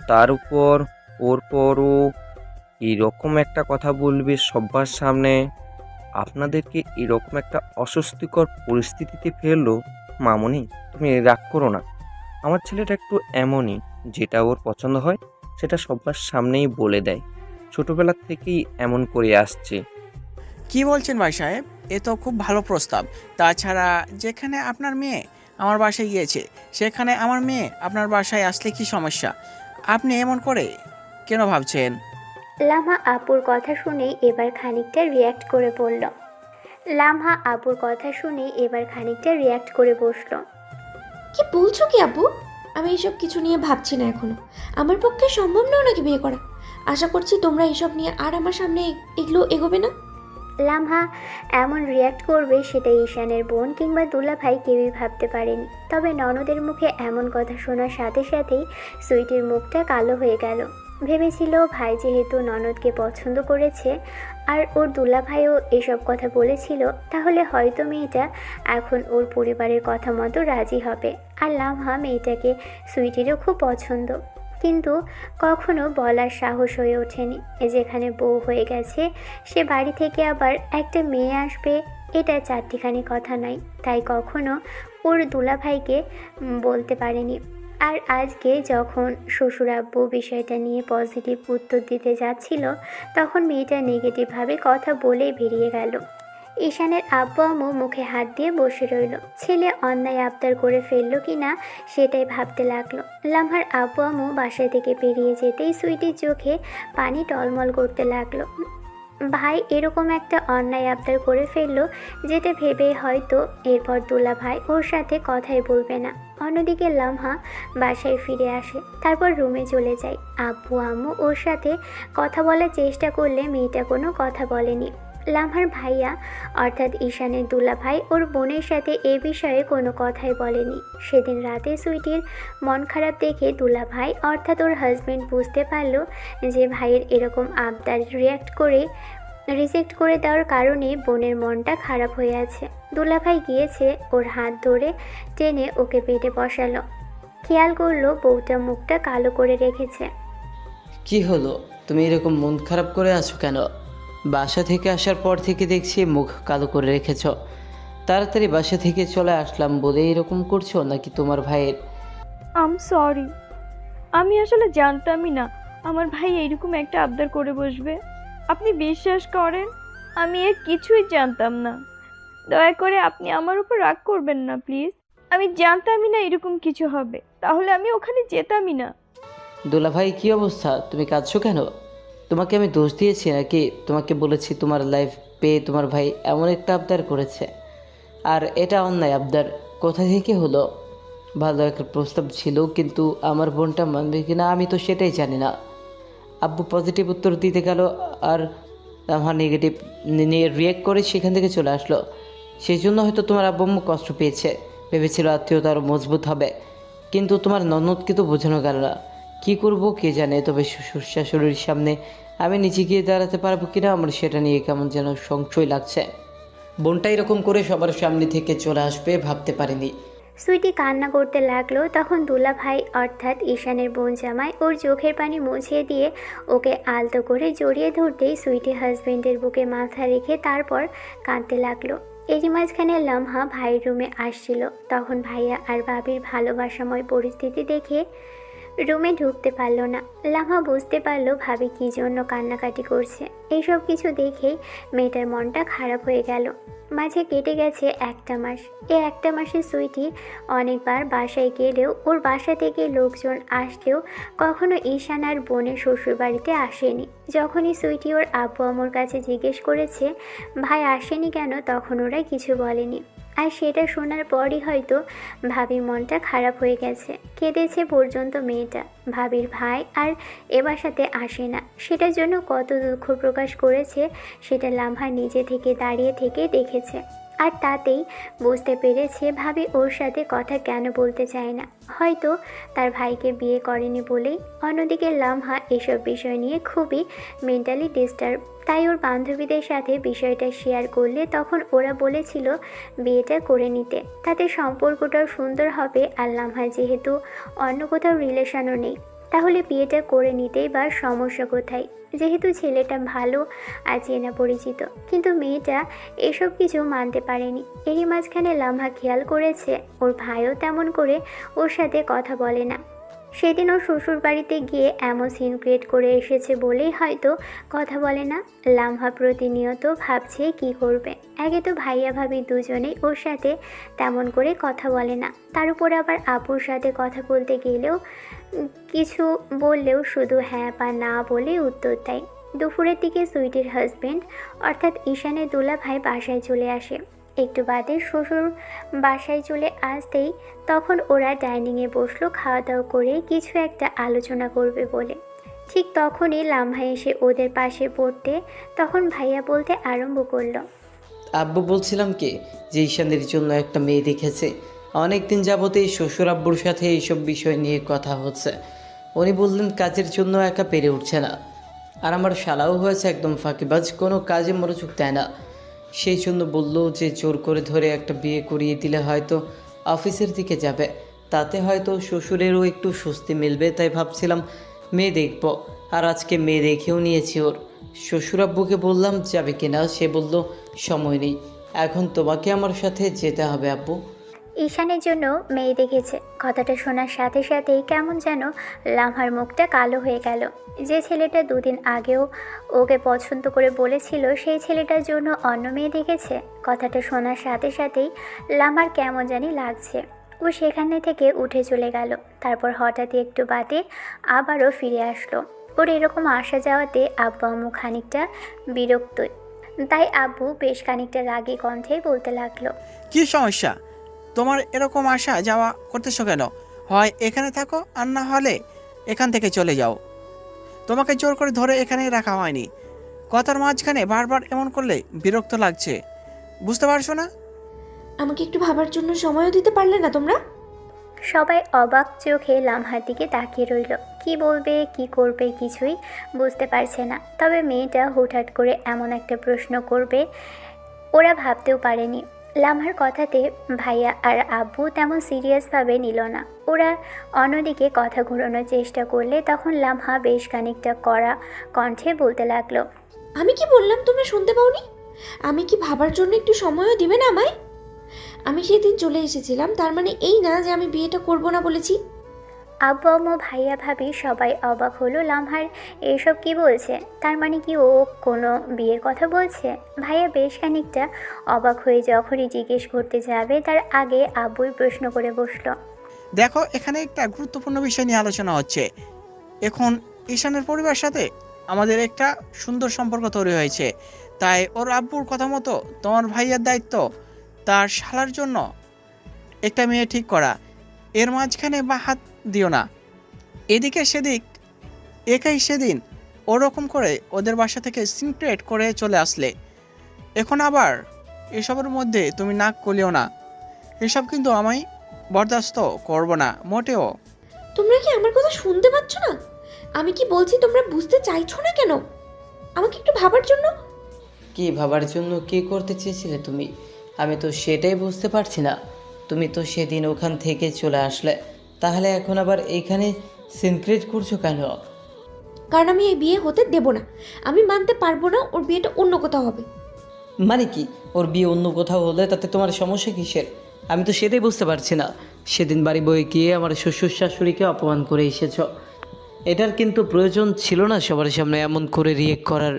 তার উপর ওর পরও এইরকম একটা কথা বলবে সবার সামনে। আপনাদেরকে এরকম একটা অস্বস্তিকর পরিস্থিতিতে ফেললো। মামুনি, তুমি রাগ করো না। আমার ছেলেটা একটু এমনই, যেটা ওর পছন্দ হয় সেটা সবার সামনেই বলে দেয়। ছোটবেলা থেকেই এমন করে আসছে। কি বলছেন ভাই সাহেব? এ তো খুব ভালো প্রস্তাব। তাছাড়া যেখানে আপনার মেয়ে আমার বাসায় গিয়েছে, সেখানে আমার মেয়ে আপনার বাসায় আসলে কি সমস্যা? আপনি এমন করে কেন ভাবছেন? লামহা আপুর কথা শুনেই এবার খানিকটা রিয়্যাক্ট করে বলল। লামহা আপুর কথা শুনে এবার খানিকটা রিয়্যাক্ট করে বসলো। কি বলছো কি আব্বু? আমি এসব কিছু নিয়ে ভাবছি না এখনো। আমার পক্ষে সম্ভব নয় নাকি বিয়ে করা। আশা করছি তোমরা এসব নিয়ে আর আমার সামনে এগুলো এগোবে না। লামহা এমন রিয়্যাক্ট করবে সেটা ঈশানের বোন কিংবা দুলাভাই কেউই ভাবতে পারেনি। তবে ননদের মুখে এমন কথা শোনার সাথে সাথেই সুইটির মুখটা কালো হয়ে গেল। ভেবেছিল ভাই যেহেতু ননদকে পছন্দ করেছে আর ওর দুলাভাইও এসব কথা বলেছিল, তাহলে হয়তো মেয়েটা এখন ওর পরিবারের কথা মতো রাজি হবে। আর লামহা মেয়েটাকে সুইটিরও খুব পছন্দ, কিন্তু কখনো বলার সাহস হয়ে ওঠেনি। যেখানে বউ হয়ে গেছে, সে বাড়ি থেকে আবার একটা মেয়ে আসবে, এটা চারটিখানি কথা নয়। তাই কখনো ওর দুলাভাইকে বলতে পারেনি। আর আজকে যখন শ্বশুর আব্বু বিষয়টা নিয়ে পজিটিভ উত্তর দিতে যাচ্ছিল, তখন মেয়েটা নেগেটিভভাবে কথা বলেই বেরিয়ে গেল। ঈশানের আব্বু আম্মু মুখে হাত দিয়ে বসে রইল। ছেলে অন্যায় আবদার করে ফেললো কি না সেটাই ভাবতে লাগলো। লামহার আব্বু আম্মু বাসা থেকে বেরিয়ে যেতেই সুইটির চোখে পানি টলমল করতে লাগলো। ভাই এরকম একটা অন্যায় আবদার করে ফেললো, যেটা ভেবে হয়তো এরপর দুলা ভাই ওর সাথে কথাই বলবে না। অন্যদিকে লামহা বাসায় ফিরে আসে, তারপর রুমে চলে যায়। আব্বু আম্মু ওর সাথে কথা বলার চেষ্টা করলে মেয়েটা কোনো কথা বলেনি। লামহার ভাইয়া অর্থাৎ ঈশানের দুলা ভাই ওর বোনের সাথে এ বিষয়ে কোনো কথাই বলেনি। সেদিন রাতে সুইটির মন খারাপ দেখে দুলা ভাই অর্থাৎ ওর হাজব্যান্ড বুঝতে পারলো যে ভাইয়ের এরকম আবদার রিজেক্ট করে দেওয়ার কারণে বোনের মনটা খারাপ হয়ে আছে। দুলাভাই গিয়েছে ওর হাত ধরে টেনে ওকে পেটে বসালো। খেয়াল করলো বউটা মুখটা কালো করে রেখেছে। কি হলো, তুমি এরকম মন খারাপ করে আছো কেন? বাসা থেকে আসার পর থেকে দেখছি মুখ কালো করে রেখেছ। তাড়াতাড়ি বাসা থেকে চলে আসলাম বলে এরকম করছো, নাকি তোমার ভাইয়ের? সরি, আমি আসলে জানতামই না আমার ভাই এইরকম একটা আবদার করে বসবে। আপনি বিশ্বাস করেন, আমি এর কিছুই জানতাম না। দয়া করে আপনি আমার উপর রাগ করবেন না প্লিজ। আমি জানতামই না এরকম কিছু হবে, তাহলে আমি ওখানে যেতামই না। দোলা ভাই, কি অবস্থা? তুমি কাঁদছো কেন? তোমাকে আমি দোষ দিয়েছি নাকি? তোমাকে বলেছি তোমার লাইফ পেয়ে তোমার ভাই এমন একটা আবদার করেছে, আর এটা অন্যায় আবদার কোথা থেকে হলো? ভালো একটা প্রস্তাব ছিল, কিন্তু আমার বোনটা মানবে কিনা আমি তো সেটাই জানি না। আব্বু পজিটিভ উত্তর দিতে গেল আর আমার নেগেটিভ নিয়ে রিয়েক্ট করে সেখান থেকে চলে আসলো। সেই জন্য হয়তো তোমার আব্বু আম্মু কষ্ট পেয়েছে, ভেবেছিল আত্মীয়তা আরও মজবুত হবে, কিন্তু তোমার ননদকে তো বোঝানো গেল না। কী করবো কে জানে, তবে শ্বশুর শাশুড়ির সামনে আমি নিচে গিয়ে দাঁড়াতে পারবো কিনা আমার সেটা নিয়ে কেমন যেন সংশয় লাগছে। বোনটা এরকম করে সবার সামনে থেকে চলে আসবে ভাবতে পারিনি। সুইটি কান্না করতে লাগলো। তখন দুলা ভাই অর্থাৎ ঈশানের বোন জামাই ওর চোখের পানি মুছিয়ে দিয়ে ওকে আলতো করে জড়িয়ে ধরতেই সুইটি হাজবেন্ডের বুকে মাথা রেখে তারপর কাঁদতে লাগলো। এরই মাঝখানে লামহা ভাইয়ের রুমে আসছিল। তখন ভাইয়া আর ভাবির ভালোবাসাময় পরিস্থিতি দেখে রুমে ঢুকতে পারলো না। লামহা বুঝতে পারলো ভাবি কী জন্য কান্নাকাটি করছে। এইসব কিছু দেখেই মেয়েটার মনটা খারাপ হয়ে গেল। মাঝে কেটে গেছে একটা মাস। এই একটা মাসে সুইটি অনেকবার বাসায় গেলেও ওর বাসা থেকে লোকজন আসলেও কখনো ঈশান আর বোনের শ্বশুরবাড়িতে আসেনি। যখনই সুইটি ওর আব্বু আম্মুর কাছে জিজ্ঞেস করেছে ভাই আসেনি কেন, তখন ওরা কিছু বলেনি। আর সেটা শোনার পরই হয়তো ভাবির মনটা খারাপ হয়ে গেছে। কেঁদেছে পর্যন্ত মেয়েটা। ভাবির ভাই আর এ বাসাতে আসে না, সেটার জন্য কত দুঃখ প্রকাশ করেছে সেটা লামহা নিজে থেকে দাঁড়িয়ে থেকে দেখেছে। আর তাতেই বুঝতে পেরেছে ভাবি ওর সাথে কথা কেন বলতে চায় না, হয়তো তার ভাইকে বিয়ে করেনি বলেই। অন্যদিকে লামহা এসব বিষয় নিয়ে খুবই মেন্টালি ডিস্টার্ব। তাই ওর বান্ধবীদের সাথে বিষয়টা শেয়ার করলে তখন ওরা বলেছিল বিয়েটা করে নিতে, তাতে সম্পর্কটাও সুন্দর হবে। আর লামহা যেহেতু অন্য কোথাও রিলেশনও নেই, তাহলে বিয়েটা করে নিতেই বা সমস্যা কোথায়? যেহেতু ছেলেটা ভালো আর চেনা পরিচিত, কিন্তু মেয়েটা এসব কিছু মানতে পারেনি। এরই মাঝখানে লামহা খেয়াল করেছে ওর ভাইও তেমন করে ওর সাথে কথা বলে না। সেদিন ওর শ্বশুর বাড়িতে গিয়ে এমন সিন ক্রিয়েট করে এসেছে বলেই হয়তো কথা বলে না। লামহা প্রতিনিয়ত ভাবছে কি করবে। একে তো ভাইয়া ভাবি দুজনেই ওর সাথে তেমন করে কথা বলে না, তার উপর আবার আপুর সাথে কথা বলতে গেলেও কিছু বললেও শুধু হ্যাঁ বা না বলে উত্তর দেয়। দুপুরের দিকে সুইটির হাজবেন্ড অর্থাৎ ঈশানের দুলাভাই বাসায় চলে আসে। একটু বাদে শ্বশুর বাসায় চলে আসতেই তখন ওরা ডাইনিংয়ে বসলো খাওয়া দাওয়া করে কিছু একটা আলোচনা করবে বলে। ঠিক তখনই লামহা এসে ওদের পাশে পড়তে তখন ভাইয়া বলতে আরম্ভ করলো, আব্বু বলছিলাম কি যে ঈশানের জন্য একটা মেয়ে দেখেছে। অনেক দিন যাবতেই শ্বশুর আব্বুর সাথে এইসব বিষয় নিয়ে কথা হচ্ছে। উনি বললেন কাজের জন্য একা পেরে উঠছে না, আর আমার শালাও হয়েছে একদম ফাঁকিবাজ, কোনো কাজে মনোযোগ দেয় না। সেই জন্য বললো যে জোর করে ধরে একটা বিয়ে করিয়ে দিলে হয়তো অফিসের দিকে যাবে, তাতে হয়তো শ্বশুরেরও একটু স্বস্তি মিলবে। তাই ভাবছিলাম মেয়ে দেখব, আর আজকে মেয়ে দেখেও নিয়েছি ওর। শ্বশুর আব্বুকে বললাম যাবে কিনা, সে বলল সময় নেই, এখন তোমাকে আমার সাথে যেতে হবে আব্বু। ঈশানের জন্য মেয়ে দেখেছে কথাটা শোনার সাথে সাথেই কেমন যেন লামহার মুখটা কালো হয়ে গেল। যে ছেলেটা দুদিন আগেও ওকে পছন্দ করে বলেছিল সেই ছেলেটার জন্য অন্য মেয়ে দেখেছে। কথাটা শোনার সাথে সাথেই লামহার কেমন জানি লাগছে। ও সেখানে থেকে উঠে চলে গেল। তারপর হঠাৎই একটু বাদে আবারও ফিরে আসলো। ওর এরকম আসা যাওয়াতে আব্বু আম্মু খানিকটা বিরক্ত, তাই আব্বু বেশ খানিকটা রাগী কণ্ঠে বলতে লাগলো, কি সমস্যা? তোমার এরকম আসা যাওয়া করতেছো কেন? হয় এখানে থাকো, আর না হলে এখান থেকে চলে যাও। তোমাকে জোর করে ধরে এখানেই রাখা হয়নি। কথার মাঝখানে বারবার এমন করলে বিরক্ত লাগছে, বুঝতে পারছো না? আমাকে একটু ভাবার জন্য সময়ও দিতে পারলে না তোমরা? সবাই অবাক চোখে লামহার দিকে তাকিয়ে রইল। কি বলবে কি করবে কিছুই বুঝতে পারছে না। তবে মেয়েটা হুটহাট করে এমন একটা প্রশ্ন করবে ওরা ভাবতেও পারেনি। লামহার কথাতে ভাইয়া আর আব্বু তেমন সিরিয়াসভাবে নিল না। ওরা অন্যদিকে কথা ঘোরানোর চেষ্টা করলে তখন লামহা বেশ খানিকটা কড়া কণ্ঠে বলতে লাগলো, আমি কি বললাম তোমরা শুনতে পাওনি? আমি কি ভাবার জন্য একটু সময়ও দিবে না আমায়? আমি সেদিন চলে এসেছিলাম, তার মানে এই না যে আমি বিয়েটা করব না বলেছি। আব্বু আম্মু ভাইয়া ভাবি সবাই অবাক হলো। লামহার এসব কি বলছে? তার মানে কি ও কোনো বিয়ের কথা বলছে? ভাইয়া বেশ খানিকটা অবাক হয়ে যখনই জিজ্ঞেস করতে যাবে তার আগে আব্বুই প্রশ্ন করে বসলো, দেখো, এখানে একটা গুরুত্বপূর্ণ বিষয় নিয়ে আলোচনা হচ্ছে। এখন ঈশানের পরিবারের সাথে আমাদের একটা সুন্দর সম্পর্ক তৈরি হয়েছে, তাই ওর আব্বুর কথা মতো তোমার ভাইয়ের দায়িত্ব তার শালার জন্য একটা মেয়ে ঠিক করা। এর মাঝখানে বা হাত দিও না, এদিকে সেদিক। একাই সেদিন ওরকম করে ওদের বাসা থেকে সিনক্রেট করে চলে আসলে, এখন আবার এসবের মধ্যে তুমি নাক গলিও না। এসব কিন্তু আমি বরদাস্ত করব না মোটেও। তোমরা কি আমার কথা শুনতে পাচ্ছ না? আমি কি বলছি তোমরা বুঝতে চাইছো না কেন? আমাকে একটু ভাবার জন্য। কি ভাবার জন্য কি করতে চেয়েছিলে তুমি? আমি তো সেটাই বুঝতে পারছি না। তুমি তো সেদিন ওখান থেকে চলে আসলে, তাহলে এখন আবার এইখানে সিনক্রেট করছো কেন? কারণ আমি এই বিয়ে হতে দেব না। আমি মানতে পারবো না ওর বিয়েটা অন্য কোথাও হবে। মানে কি, ওর বিয়ে অন্য কোথাও হলে তাতে তোমার সমস্যা কিসের? আমি তো সেটাই বুঝতে পারছি না। সেদিন বাড়ি বয়ে গিয়ে আমার শ্বশুর শাশুড়িকে অপমান করে এসেছ। এটার কিন্তু প্রয়োজন ছিল না সবার সামনে এমন করে রিয়েক্ট করার।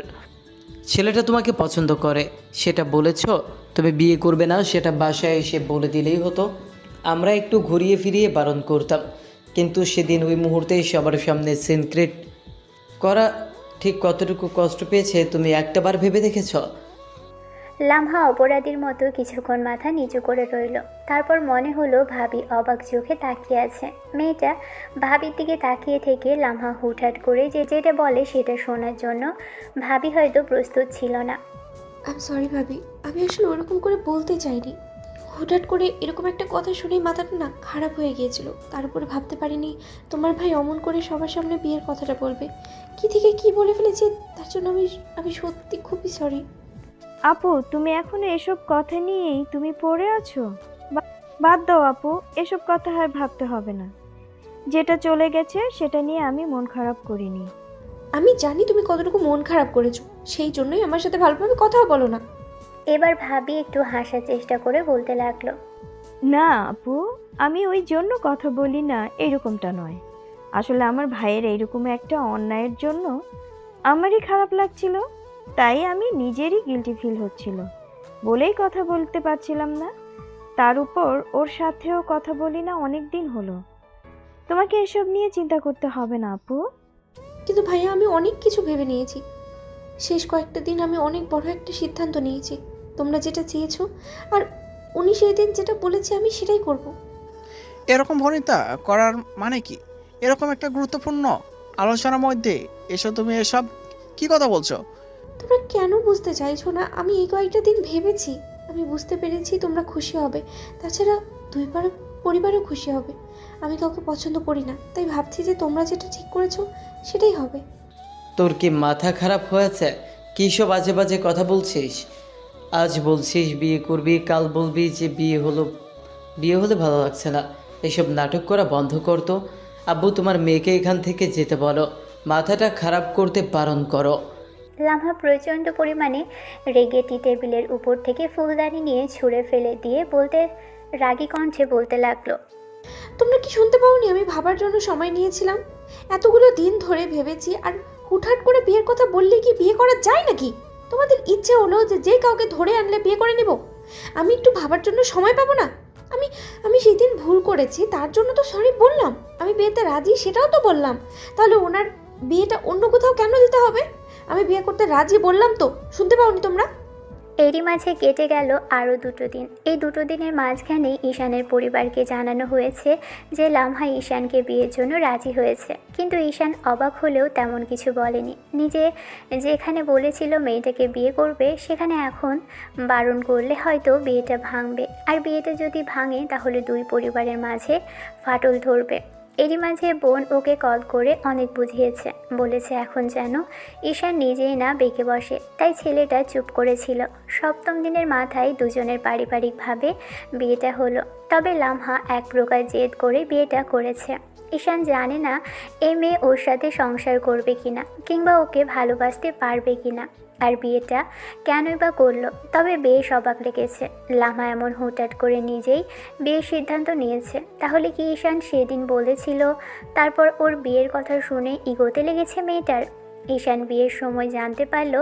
ছেলেটা তোমাকে পছন্দ করে সেটা বলেছ, তুমি বিয়ে করবে না সেটা বাসায় এসে বলে দিলেই হতো। আমরা একটু ঘুরিয়ে ফিরিয়ে বারণ করতাম, কিন্তু সেদিন ওই মুহূর্তে সবার সামনে সিনক্রেট করা ঠিক কতটুকু কষ্ট পেয়েছে তুমি একটাবার ভেবে দেখেছ? লামহা অপরাধীর মতো কিছুক্ষণ মাথা নিচু করে রইল। তারপর মনে হলো ভাবি অবাক চোখে তাকিয়ে আছে। মেয়েটা ভাবির দিকে তাকিয়ে থেকে লামহা হুটহাট করে যেটা বলে সেটা শোনার জন্য ভাবি হয়তো প্রস্তুত ছিল না। আমি সরি ভাবি, আমি আসলে ওরকম করে বলতে চাইনি। হঠাৎ করে এরকম একটা কথা শুনেই মাথাটা না খারাপ হয়ে গিয়েছিল। তার উপরে ভাবতে পারিনি তোমার ভাই অমন করে সবার সামনে বিয়ের কথাটা বলবে। কি থেকে কি বলে ফেলেছি, তার জন্য আমি সত্যি খুবই সরি। আপু, তুমি এখনো এসব কথা নিয়েই তুমি পড়ে আছো? বাদ দাও আপু, এসব কথা আর ভাবতে হবে না। যেটা চলে গেছে সেটা নিয়ে আমি মন খারাপ করিনি। আমি জানি তুমি কতটুকু মন খারাপ করেছো, সেই জন্যই আমার সাথে ভালোভাবে কথাও বলো না। এবার ভাবি একটু হাসার চেষ্টা করে বলতে লাগলো। না আপু, আমি ওই জন্য কথা বলি না এরকমটা নয়। আসলে আমার ভাইয়ের এইরকম একটা অন্যায়ের জন্য আমারই খারাপ লাগছিল, তাই আমি নিজেরই গিল্টি ফিল হচ্ছিল বলেই কথা বলতে পারছিলাম না। তার উপর ওর সাথেও কথা বলি না অনেক দিন হলো। তোমাকে এসব নিয়ে চিন্তা করতে হবে না আপু। কিন্তু ভাইয়া, আমি অনেক কিছু ভেবে নিয়েছি। শেষ কয়েকটা দিন আমি অনেক বড় একটা সিদ্ধান্ত নিয়েছি, তোমরা যেটা চেয়েছো, আর উনি সেই দিন যেটা বলেছে আমি সেটাই করব। এরকম ভনিতা করার মানে কি? এরকম একটা গুরুত্বপূর্ণ আলোচনার মধ্যে তুমি এসব কি কথা বলছো? তোমরা কেন বুঝতে চাইছো না? আমি এই কয়েকটা দিন ভেবেছি, আমি বুঝতে পেরেছি তোমরা খুশি হবে, তাছাড়া দুই পরিবারও খুশি হবে। আমি কাউকে পছন্দ করি না, তাই ভাবছি যে তোমরা যেটা ঠিক করেছো সেটাই হবে। তোর কি মাথা খারাপ হয়েছে? কী সব আজে বাজে কথা বলছিস? আজ বলছিস বিয়ে করবি, কাল বলবি যে বিয়ে হলে ভালো লাগছে না। এসব নাটক করা বন্ধ কর তো। আব্বু, তোমার মেয়েকে এখান থেকে যেতে বলো, মাথাটা খারাপ করতে বারণ করো। লামহা প্রচণ্ড পরিমাণে রেগে টি টেবিলের উপর থেকে ফুলদানি নিয়ে ছুঁড়ে ফেলে দিয়ে রাগী কণ্ঠে বলতে লাগলো। তোমরা কি শুনতে পাওনি? আমি ভাবার জন্য সময় নিয়েছিলাম, এতগুলো দিন ধরে ভেবেছি, আর হুটহাট করে বিয়ের কথা বললে কি বিয়ে করা যায় নাকি? তোমাদের ইচ্ছে হলো যে কাউকে ধরে আনলে বিয়ে করে নেব? আমি একটু ভাবার জন্য সময় পাবো না? আমি সেদিন ভুল করেছি, তার জন্য তো সরি বললাম। আমি বিয়েতে রাজি, সেটাও তো বললাম। তাহলে ওনার বিয়েটা অন্য কোথাও কেন দিতে হবে? আমি বিয়ে করতে রাজি বললাম তো, শুনতে পাওনি তোমরা? এরই মাঝে কেটে গেল আরও 2 দিন। এই 2 দিনের মাঝখানেই ঈশানের পরিবারকে জানানো হয়েছে যে লামহা ঈশানকে বিয়ের জন্য রাজি হয়েছে। কিন্তু ঈশান অবাক হলেও তেমন কিছু বলেনি। নিজে যেখানে বলেছিল মেয়েটাকে বিয়ে করবে, সেখানে এখন বারণ করলে হয়তো বিয়েটা ভাঙবে। আর বিয়েটা যদি ভাঙে তাহলে 2 পরিবারের মাঝে ফাটল ধরবে। এরই মাঝে বোন ওকে কল করে অনেক বুঝিয়েছে, বলেছে এখন যেন ঈশান নিজেই না বেঁকে বসে। তাই ছেলেটা চুপ করেছিল। 7ম দিনের মাথায় দুজনের পারিবারিকভাবে বিয়েটা হলো। তবে লামহা এক প্রকার জেদ করে বিয়েটা করেছে। ঈশান জানে না এই মেয়ে ওর সাথে সংসার করবে কিনা, কিংবা ওকে ভালোবাসতে পারবে কিনা, আর বিয়েটা কেনই বা করলো। তবে বেশ অবাক লেগেছে লামা এমন হুটহাট করে নিজেই বিয়ের সিদ্ধান্ত নিয়েছে। তাহলে কি ঈশান সেদিন বলেছিল, তারপর ওর বিয়ের কথা শুনে ইগোতে লেগেছে মেয়েটার? ঈশান বিয়ের সময় জানতে পারল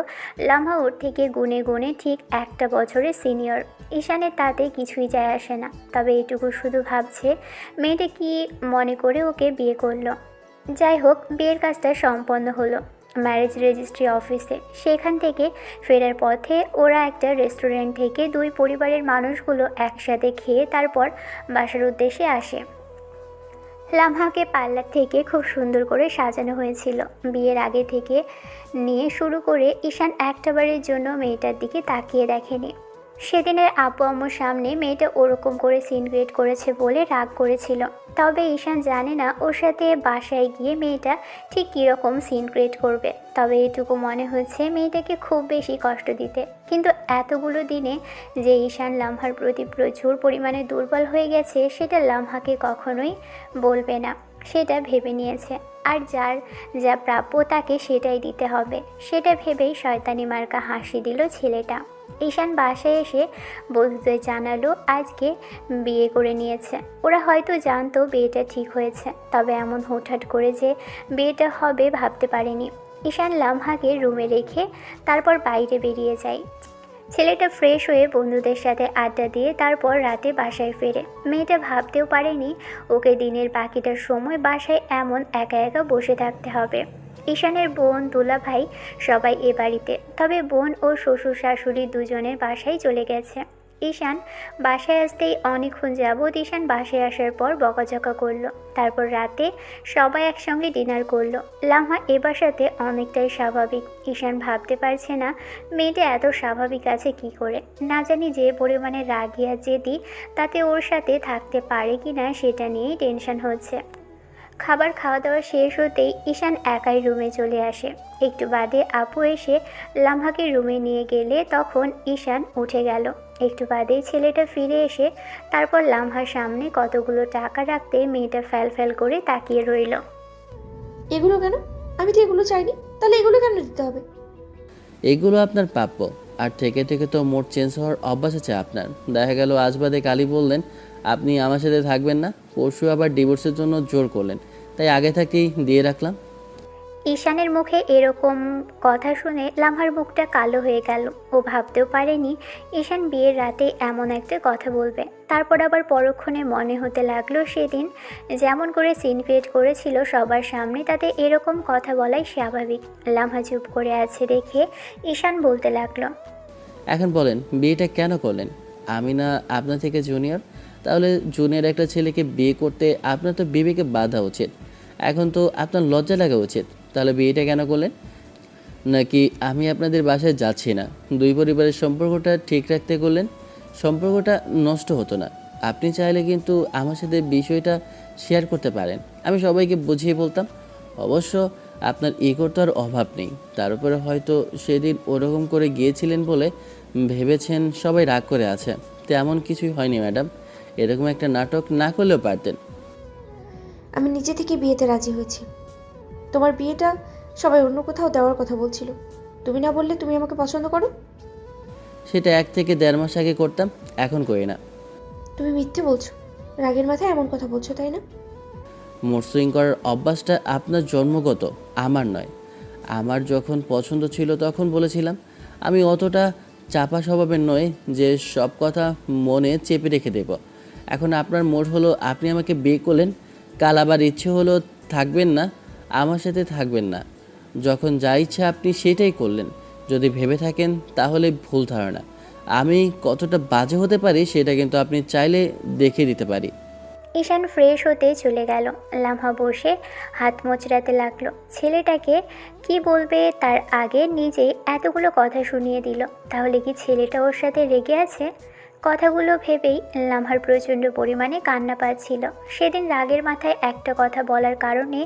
লামা ওর থেকে গুণে গুণে ঠিক 1 বছরের সিনিয়র। ঈশানের তাতে কিছুই যায় আসে না, তবে এটুকু শুধু ভাবছে মেয়েটা কি মনে করে ওকে বিয়ে করলো। যাই হোক, বিয়ের কাজটা সম্পন্ন হলো ম্যারেজ রেজিস্ট্রি অফিসে। সেখান থেকে ফেরার পথে ওরা একটা রেস্টুরেন্ট থেকে 2 পরিবারের মানুষগুলো একসাথে খেয়ে তারপর বাসার উদ্দেশ্যে আসে। লামহাকে পার্লার থেকে খুব সুন্দর করে সাজানো হয়েছিল। বিয়ের আগে থেকে নিয়ে শুরু করে ঈশান একটাবারের জন্য মেয়েটার দিকে তাকিয়ে দেখেনি। সেদিনের আব্বু আম্মুর সামনে মেয়েটা ওরকম করে সিন ক্রিয়েট করেছে বলে রাগ করেছিল। তবে ঈশান জানে না ওর সাথে বাসায় গিয়ে মেয়েটা ঠিক কীরকম সিন ক্রিয়েট করবে। তবে এটুকু মনে হচ্ছে মেয়েটাকে খুব বেশি কষ্ট দিতে। কিন্তু এতগুলো দিনে যে ঈশান লামহার প্রতি প্রচুর পরিমাণে দুর্বল হয়ে গেছে, সেটা লামহাকে কখনোই বলবে না, সেটা ভেবে নিয়েছে। আর যার যা প্রাপ্য তাকে সেটাই দিতে হবে, সেটা ভেবেই শয়তানি মার্কা হাসি দিল ছেলেটা। ঈশান বাসায় এসে বন্ধুদের জানালো আজকে বিয়ে করে নিয়েছে। ওরা হয়তো জানতো বিয়েটা ঠিক হয়েছে, তবে এমন হুটহাট করে যে বিয়েটা হবে ভাবতে পারেনি। ঈশান লামহাকে রুমে রেখে তারপর বাইরে বেরিয়ে যায়। ছেলেটা ফ্রেশ হয়ে বন্ধুদের সাথে আড্ডা দিয়ে তারপর রাতে বাসায় ফেরে। মেয়েটা ভাবতেও পারেনি ওকে দিনের বাকিটা সময় বাসায় এমন একা একা বসে থাকতে হবে। ঈশানের বোন, দুলা ভাই সবাই এ বাড়িতে, তবে বোন ও শ্বশুর শাশুড়ি দুজনের বাসায় চলে গেছে। ঈশান বাসায় আসতেই অনেকক্ষণ যাবৎ ঈশান বাসায় আসার পর বকাঝকা করলো। তারপর রাতে সবাই একসঙ্গে ডিনার করলো। লামহা এ বাসাতে অনেকটাই স্বাভাবিক। ঈশান ভাবতে পারছে না মেয়েটা এত স্বাভাবিক আছে কি করে। না জানি যে পরিমাণে রাগী আর জেদি, তাতে ওর সাথে থাকতে পারে কি না সেটা নিয়েই টেনশন হচ্ছে। খাবার খাওয়া দাওয়া শেষ হতেই ঈশান একাই রুমে চলে আসে। একটু বাদে আপু এসে লামহাকে রুমে নিয়ে গেলে তখন ঈশান উঠে গেল। একটু বাদেই ছেলেটা ফিরে এসে তারপর লামহার সামনে কতগুলো টাকা রাখতে মেয়েটা ফ্যাল করে তাকিয়ে রইল। এগুলো কেন? আমি তো এগুলো চাইনি, তাহলে এগুলো কেন দিতে হবে? এগুলো আপনার প্রাপ্য। আর থেকে থেকে তো মোড চেঞ্জ হওয়ার অভ্যাস আছে আপনার। দেখা গেল আজ বাদে কালই বললেন আপনি আমার সাথে থাকবেন না, পরশু আবার ডিভোর্সের জন্য জোর করলেন, তাই আগে থেকেই দিয়ে রাখলাম। ঈশানের মুখে এরকম কথা শুনে লামহার মুখটা কালো হয়ে গেল। ও ভাবতেও পারেনি ঈশান বিয়ের রাতে এমন একটা কথা বলবে। তারপর আবার পরক্ষণে মনে হতে লাগলো সেদিন যেমন করে সিন ক্রিয়েট করেছিল সবার সামনে, তাতে এরকম কথা বলাই স্বাভাবিক। লামহা চুপ করে আছে দেখে ঈশান বলতে লাগলো, এখন বলেন বিয়েটা কেন করলেন? আমি না আপনার থেকে জুনিয়র? তাহলে জুনিয়র একটা ছেলেকে বিয়ে করতে আপনার তো বিবেকে বাধা উচিত। এখন তো আপনার লজ্জা লাগা উচিত। তাহলে বিয়েটা কেন করলেন? নাকি আমি আপনাদের বাসায় যাচ্ছি না, দুই পরিবারের সম্পর্কটা ঠিক রাখতে করলেন? সম্পর্কটা নষ্ট হতো না। আপনি চাইলে কিন্তু আমার সাথে বিষয়টা শেয়ার করতে পারেন, আমি সবাইকে বুঝিয়ে বলতাম। অবশ্য আপনার ইগোর তো আর অভাব নেই। তার উপরে হয়তো সেদিন ওরকম করে গিয়েছিলেন বলে ভেবেছেন সবাই রাগ করে আছে। তেমন কিছুই হয়নি ম্যাডাম। এরকম একটা নাটক না করলেও পারতেন। আমি নিজে থেকে বিয়েতে রাজি হয়েছি। তোমার বিয়েটা সবাই অন্য কোথাও দেওয়ার কথা বলছিল। তুমি না বললে তুমি আমাকে পছন্দ করো? সেটা 1 থেকে 1.5 মাস আগে করতাম, এখন করি না। তুমি মিথ্যে বলছো, রাগের মাথায় এমন কথা বলছো, তাই না? মুড সুইং করার অভ্যাসটা আপনার জন্মগত, আমার নয়। আমার যখন পছন্দ ছিল তখন বলেছিলাম। আমি অতটা চাপা স্বভাবের নয় যে সব কথা মনে চেপে রেখে দেব। এখন আপনার মোড হলো আপনি আমাকে বিয়ে করলেন, কাল আবার ইচ্ছে হলো থাকবেন না, আমার সাথে থাকবেন না। যখন যা ইচ্ছা আপনি সেটাই করলেন। যদি ভেবে থাকেন তাহলে ভুল ধারণা। আমি কতটা বাজে হতে পারি সেটা কিন্তু আপনি চাইলে দেখিয়ে দিতে পারি। ঈশান ফ্রেশ হতে চলে গেল। লামহা বসে হাত মোচড়াতে লাগলো। ছেলেটাকে কি বলবে তার আগে নিজেই এতগুলো কথা শুনিয়ে দিল। তাহলে কি ছেলেটা ওর সাথে রেগে আছে? কথাগুলো ভেবেই লামহার প্রচণ্ড পরিমাণে কান্না পাচ্ছিল। সেদিন রাগের মাথায় একটা কথা বলার কারণে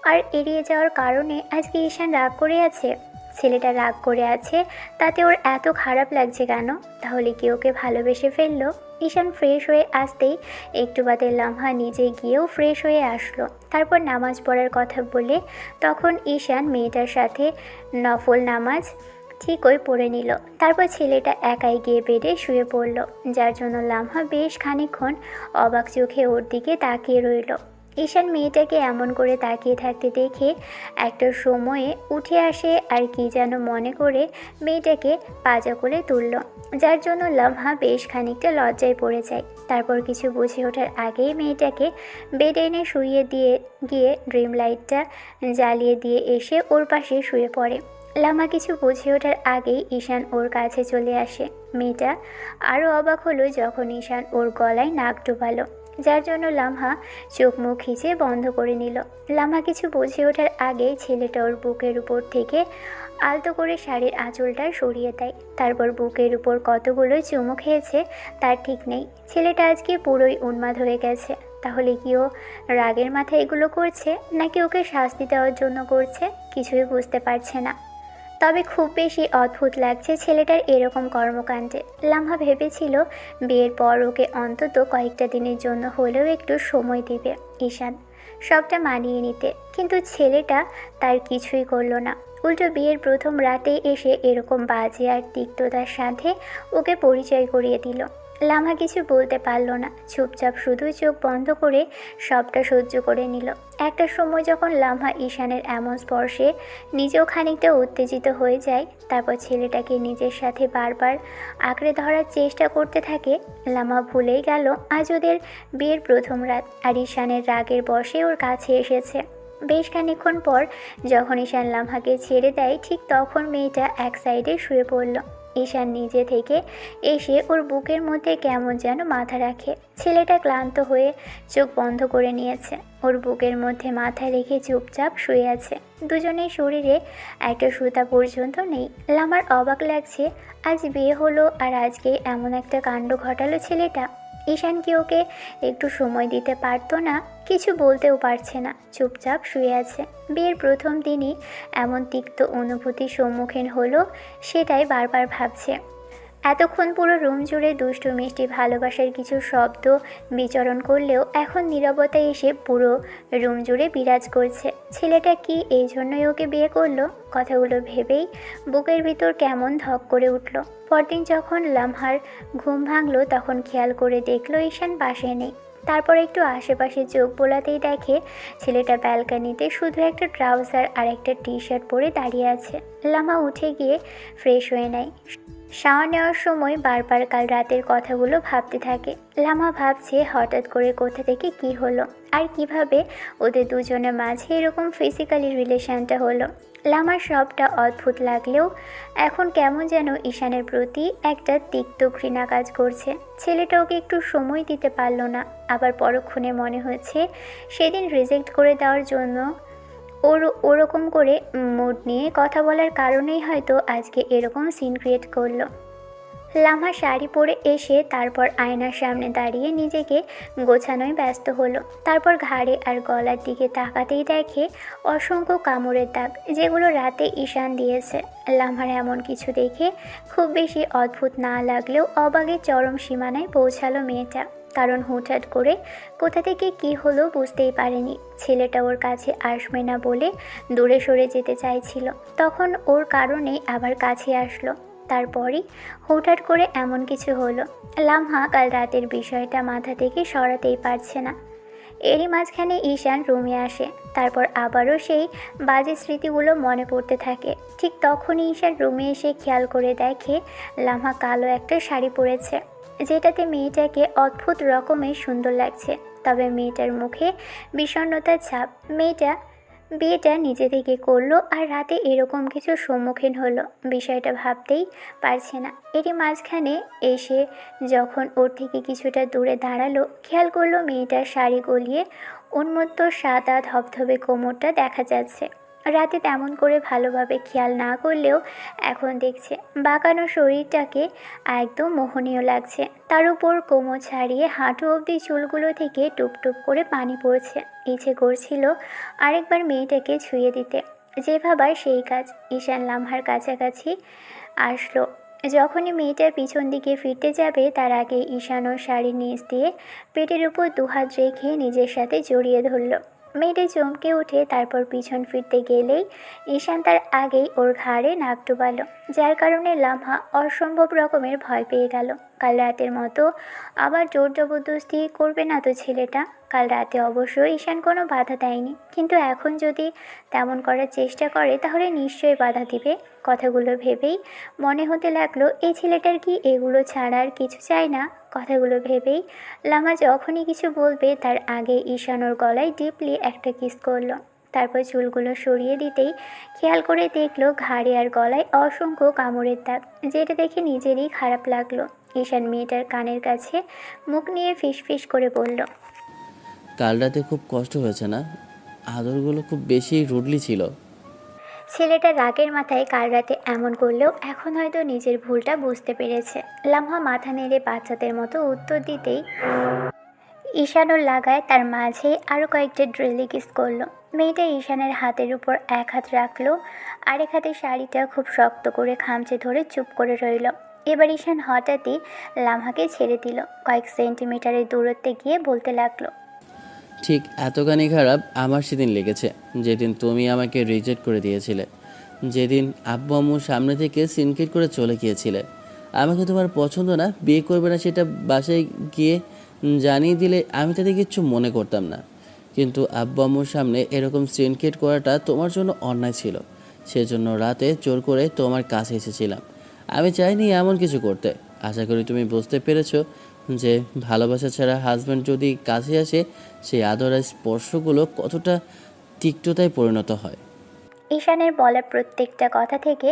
আর এড়িয়ে যাওয়ার কারণে আজকে ঈশান রাগ করে আছে। ছেলেটা রাগ করে আছে, তাতে ওর এত খারাপ লাগছে কেন? তাহলে কি ওকে ভালোবেসে ফেললো? ঈশান ফ্রেশ হয়ে আসতেই একটু বাদে লামহা নিজে গিয়েও ফ্রেশ হয়ে আসলো। তারপর নামাজ পড়ার কথা বলে তখন ঈশান মেয়েটার সাথে নফল নামাজ ঠিকই পড়ে নিল। তারপর ছেলেটা একাই গিয়ে বেডে শুয়ে পড়ল, যার জন্য লামহা বেশ খানিকক্ষণ অবাক চোখে ওর দিকে তাকিয়ে রইল। ঈশান মেয়েটাকে এমন করে তাকিয়ে থাকতে দেখে একটা সময়ে উঠে আসে আর কি যেন মনে করে মেয়েটাকে পাজা করে তুলল, যার জন্য লামহা বেশ খানিকটা লজ্জায় পড়ে যায়। তারপর কিছু বুঝে ওঠার আগেই মেয়েটাকে বেড এনে শুইয়ে দিয়ে গিয়ে ড্রিম লাইটটা জ্বালিয়ে দিয়ে এসে ওর পাশে শুয়ে পড়ে। লামহা কিছু বুঝে ওঠার আগেই ঈশান ওর কাছে চলে আসে। মেয়েটা আরও অবাক হলো যখন ঈশান ওর গলায় নাক ডোবালো, যার জন্য লামহা চোখ মুখ খিচে বন্ধ করে নিল। লামহা কিছু বুঝে ওঠার আগেই ছেলেটা ওর বুকের উপর থেকে আলতো করে শাড়ির আঁচলটা সরিয়ে দেয়। তারপর বুকের উপর কতগুলো চুমু খেয়েছে তার ঠিক নেই। ছেলেটা আজকে পুরোই উন্মাদ হয়ে গেছে। তাহলে কি ও রাগের মাথায় এগুলো করছে নাকি ওকে শাস্তি দেওয়ার জন্য করছে? কিছুই বুঝতে পারছে না। তবে খুব বেশি অদ্ভুত লাগছে ছেলেটার এরকম কর্মকাণ্ডে। লামহা ভেবেছিল বিয়ের পর ওকে অন্তত কয়েকটা দিনের জন্য হলেও একটু সময় দিবে ঈশান সবটা মানিয়ে নিতে, কিন্তু ছেলেটা তার কিছুই করলো না। উল্টো বিয়ের প্রথম রাতেই এসে এরকম বাজে আর তিক্ততার সাথে ওকে পরিচয় করিয়ে দিল। লামহা কিছু বলতে পারল না, চুপচাপ শুধু চোখ বন্ধ করে সবটা সহ্য করে নিল। একটা সময় যখন লামহা ঈশানের এমন স্পর্শে নিজেও খানিকটা উত্তেজিত হয়ে যায়, তারপর ছেলেটাকে নিজের সাথে বারবার আঁকড়ে ধরার চেষ্টা করতে থাকে। লামহা ভুলেই গেল আজ ওদের বিয়ের প্রথম রাত আর ঈশানের রাগের বশে ওর কাছে এসেছে। বেশ খানিকক্ষণ পর যখন ঈশান লামহাকে ছেড়ে দেয়, ঠিক তখন মেয়েটা এক সাইডে শুয়ে পড়ল। ঈশান নিজে থেকে এসে ওর বুকের মধ্যে কেমন যেন মাথা রাখে। ছেলেটা ক্লান্ত হয়ে চোখ বন্ধ করে নিয়েছে, ওর বুকের মধ্যে মাথা রেখে চুপচাপ শুয়ে আছে। দুজনের শরীরে একটা সুতা পর্যন্ত নেই। লামার অবাক লাগছে, আজ বিয়ে হলো আর আজকে এমন একটা কাণ্ড ঘটালো ছেলেটা। ঈশান কি ওকে একটু সময় দিতে পারতো না? কিছু বলতেও পারছে না, চুপচাপ শুয়ে আছে। বিয়ের প্রথম দিনই এমন তিক্ত অনুভূতির সম্মুখীন হলো, সেটাই বারবার ভাবছে। এতক্ষণ পুরো রুম জুড়ে দুষ্টু মিষ্টি ভালোবাসার কিছু শব্দ বিচরণ করলেও এখন নীরবতায় এসে পুরো রুম জুড়ে বিরাজ করছে। ছেলেটা কি এই জন্যই ওকে বিয়ে করলো? কথাগুলো ভেবেই বুকের ভিতর কেমন ধক করে উঠল। পরদিন যখন লামহার ঘুম ভাঙলো তখন খেয়াল করে দেখলো ঈশান পাশে নেই। তারপর একটু আশেপাশে চোখ বোলাতেই দেখে ছেলেটা ব্যালকানিতে শুধু একটা ট্রাউজার আর একটা টি শার্ট পরে দাঁড়িয়ে আছে। লামা উঠে গিয়ে ফ্রেশ হয়ে নেয়। শাওয়ার নেওয়ার সময় বারবার কাল রাতের কথাগুলো ভাবতে থাকে। লামা ভাবছে হঠাৎ করে কোথা থেকে কি হলো আর কিভাবে ওদের দুজনের মাঝে এরকম ফিজিক্যালি রিলেশনটা হলো। লামার সবটা অদ্ভুত লাগলেও এখন কেমন যেন ঈশানের প্রতি একটা তিক্ত ঘৃণা কাজ করছে। ছেলেটা ওকে একটু সময় দিতে পারলো না। আবার পরক্ষণে মনে হচ্ছে সেদিন রিজেক্ট করে দেওয়ার জন্য ওরকম করে মুড নিয়ে কথা বলার কারণেই হয়তো আজকে এরকম সিন ক্রিয়েট করলো। লামা শাড়ি পরে এসে তারপর আয়নার সামনে দাঁড়িয়ে নিজেকে গোছানোয় ব্যস্ত হলো। তারপর ঘাড়ে আর গলার দিকে তাকাতেই দেখে অসংখ্য কামড়ের দাগ, যেগুলো রাতে ঈশান দিয়েছে। লামার এমন কিছু দেখে খুব বেশি অদ্ভুত না লাগলেও অবাগের চরম সীমানায় পৌঁছালো মেয়েটা। কারণ হুটহাট করে কোথা থেকে কি হলো বুঝতেই পারেনি। ছেলেটা ওর কাছে আসবে না বলে দূরে সরে যেতে চাইছিল, তখন ওর কারণে আবার কাছে আসলো। তারপরই হুটহাট করে এমন কিছু হলো। লামহা কাল রাতের বিষয়টা মাথা থেকে সরাতেই পারছে না। এরই মাঝখানে ঈশান রুমে আসে। তারপর আবারও সেই বাজে স্মৃতিগুলো মনে পড়তে থাকে। ঠিক তখনই ঈশান রুমে এসে খেয়াল করে দেখে লামহা কালো একটা শাড়ি পরেছে, যেটাতে মেয়েটাকে অদ্ভুত রকমের সুন্দর লাগছে। তবে মেয়েটার মুখে বিষণ্ণতার ছাপ। মেয়েটা বিয়েটা নিজে থেকে করলো আর রাতে এরকম কিছু সম্মুখীন হলো, বিষয়টা ভাবতেই পারছে না। এরই মাঝখানে এসে যখন ওর থেকে কিছুটা দূরে দাঁড়ালো, খেয়াল করলো মেয়েটার শাড়ি গলিয়ে উন্মত্ত সাদা ধবধবে কোমরটা দেখা যাচ্ছে। রাতে তেমন করে ভালোভাবে খেয়াল না করলেও এখন দেখছে বাঁকানো শরীরটাকে একদম মোহনীয় লাগছে। তার উপর কোমর ছাড়িয়ে হাঁটু অবধি চুলগুলো থেকে টুপটুপ করে পানি পড়ছে। ইচ্ছে করছিল আরেকবার মেয়েটাকে ছুঁয়ে দিতে, যে ভাবার সেই কাজ। ঈশান লামহার কাছাকাছি আসলো। যখনই মেয়েটার পিছন দিকে ফিরতে যাবে তার আগে ঈশান ওর শাড়ির নিচ দিয়ে পেটের উপর দুহাত রেখে নিজের সাথে জড়িয়ে ধরল। মেয়েটা চমকে উঠে তারপর পিছন ফিরতে গেলেই ঈশান তার আগেই ওর ঘাড়ে নাক ডুবালো, যার কারণে লামহা অসম্ভব রকমের ভয় পেয়ে গেল। কাল রাতের মতো আবার জোর জবরদস্তি করবে না তো ছেলেটা? কাল রাতে অবশ্য ঈশান কোনো বাধা দেয়নি, কিন্তু এখন যদি তেমন করার চেষ্টা করে তাহলে নিশ্চয়ই বাধা দিবে। কথাগুলো ভেবেই মনে হতে লাগলো এই ছেলেটার কি এগুলো ছাড়া আর কিছু চায় না। কথাগুলো ভেবেই লামা যখনই কিছু বলবে তার আগে ঈশান ওর গলায় ডিপলি একটা কিস করলো। তারপর চুলগুলো সরিয়ে দিতেই খেয়াল করে দেখলো ঘাড়ে আর গলায় অসংখ্য কামড়ের দাগ, যেটা দেখে নিজেরই খারাপ লাগলো। ঈশান মেয়েটার কানের কাছে মুখ নিয়ে ফিসফিস করে বলল, কাল রাতে খুব কষ্ট হয়েছে না? আদরগুলো খুব বেশি রুডলি ছিল। ছেলেটা রাগের মাথায় কাল রাতে এমন করলেও এখন হয়তো নিজের ভুলটা বুঝতে পেরেছে। লামহা মাথা নেড়ে বাচ্চাদের মতো উত্তর দিতেই ঈশানুর লাগায় তার মাঝে আরও কয়েকটা ড্রিলি কিস করলো। মেয়েটা ঈশানের হাতের উপর এক হাত রাখলো, আরেক হাতে শাড়িটা খুব শক্ত করে খামচে ধরে চুপ করে রইল। এবার ঈশান হঠাৎই লামহাকে ছেড়ে দিল। কয়েক সেন্টিমিটারের দূরত্বে গিয়ে বলতে লাগলো, ঠিক এতখানি খারাপ আমার সেদিন লেগেছে যেদিন তুমি আমাকে রিজেক্ট করে দিয়েছিলে, যেদিন আব্বু আম্মুর সামনে থেকে সিনকেট করে চলে গিয়েছিলে। আমাকে তোমার পছন্দ না, বিয়ে করবে না সেটা বাসায় গিয়ে জানিয়ে দিলে আমি তাতে কিচ্ছু মনে করতাম না, কিন্তু আব্বু আম্মুর সামনে এরকম সিনকেট করাটা তোমার জন্য অন্যায় ছিল। সেজন্য রাতে জোর করে তোমার কাছে এসেছিলাম। আমি চাইনি এমন কিছু করতে। আশা করি তুমি বুঝতে পেরেছো যে ভালোবাসা ছাড়া হাজব্যান্ড যদি কাছে আসে সেই আদর আর স্পর্শগুলো কতটা তিক্ততায় পরিণত হয়। ঈশানের বলা প্রত্যেকটা কথা থেকে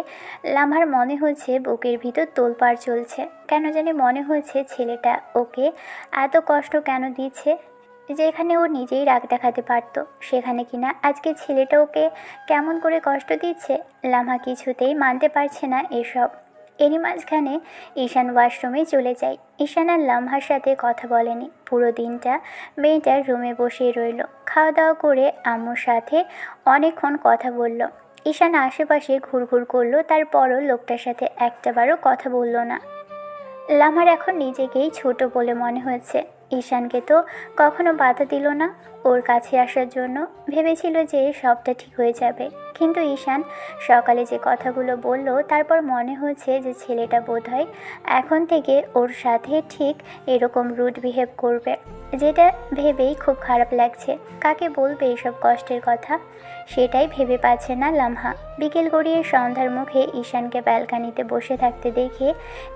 লামহার মনে হচ্ছে বুকের ভিতর তোলপাড় চলছে। কেন জানি মনে হচ্ছে ছেলেটা ওকে এত কষ্ট কেন দিচ্ছে। যেখানে ও নিজেই রাগ দেখাতে পারত সেখানে কিনা আজকে ছেলেটা ওকে কেমন করে কষ্ট দিচ্ছে। লামহা কিছুতেই মানতে পারছে না এসব। এরই মাঝখানে ঈশান ওয়াশরুমে চলে যায়। ঈশান আর লামহার সাথে কথা বলেনি। পুরো দিনটা মেয়েটার রুমে বসেই রইল। খাওয়া দাওয়া করে আম্মুর সাথে অনেকক্ষণ কথা বলল। ঈশান আশেপাশে ঘুরঘুর করলো, তারপরও লোকটার সাথে একটাবারও কথা বলল না। লামার এখন নিজেকেই ছোট বলে মনে হয়েছে। ঈশানকে তো কখনো বাধা দিল না ওর কাছে আসার জন্য, ভেবেছিল যে সবটা ঠিক হয়ে যাবে। কিন্তু ঈশান সকালে যে কথাগুলো বলল, তারপর মনে হচ্ছে যে ছেলেটা বোধহয় এখন থেকে ওর সাথে ঠিক এরকম রুড বিহেভ করবে, যেটা ভেবেই খুব খারাপ লাগছে। কাকে বলবে এসব কষ্টের কথা, সেটাই ভেবে পাচ্ছে না লামহা। বিকেল গড়িয়ে সন্ধ্যার মুখে ঈশানকে ব্যালকানিতে বসে থাকতে দেখে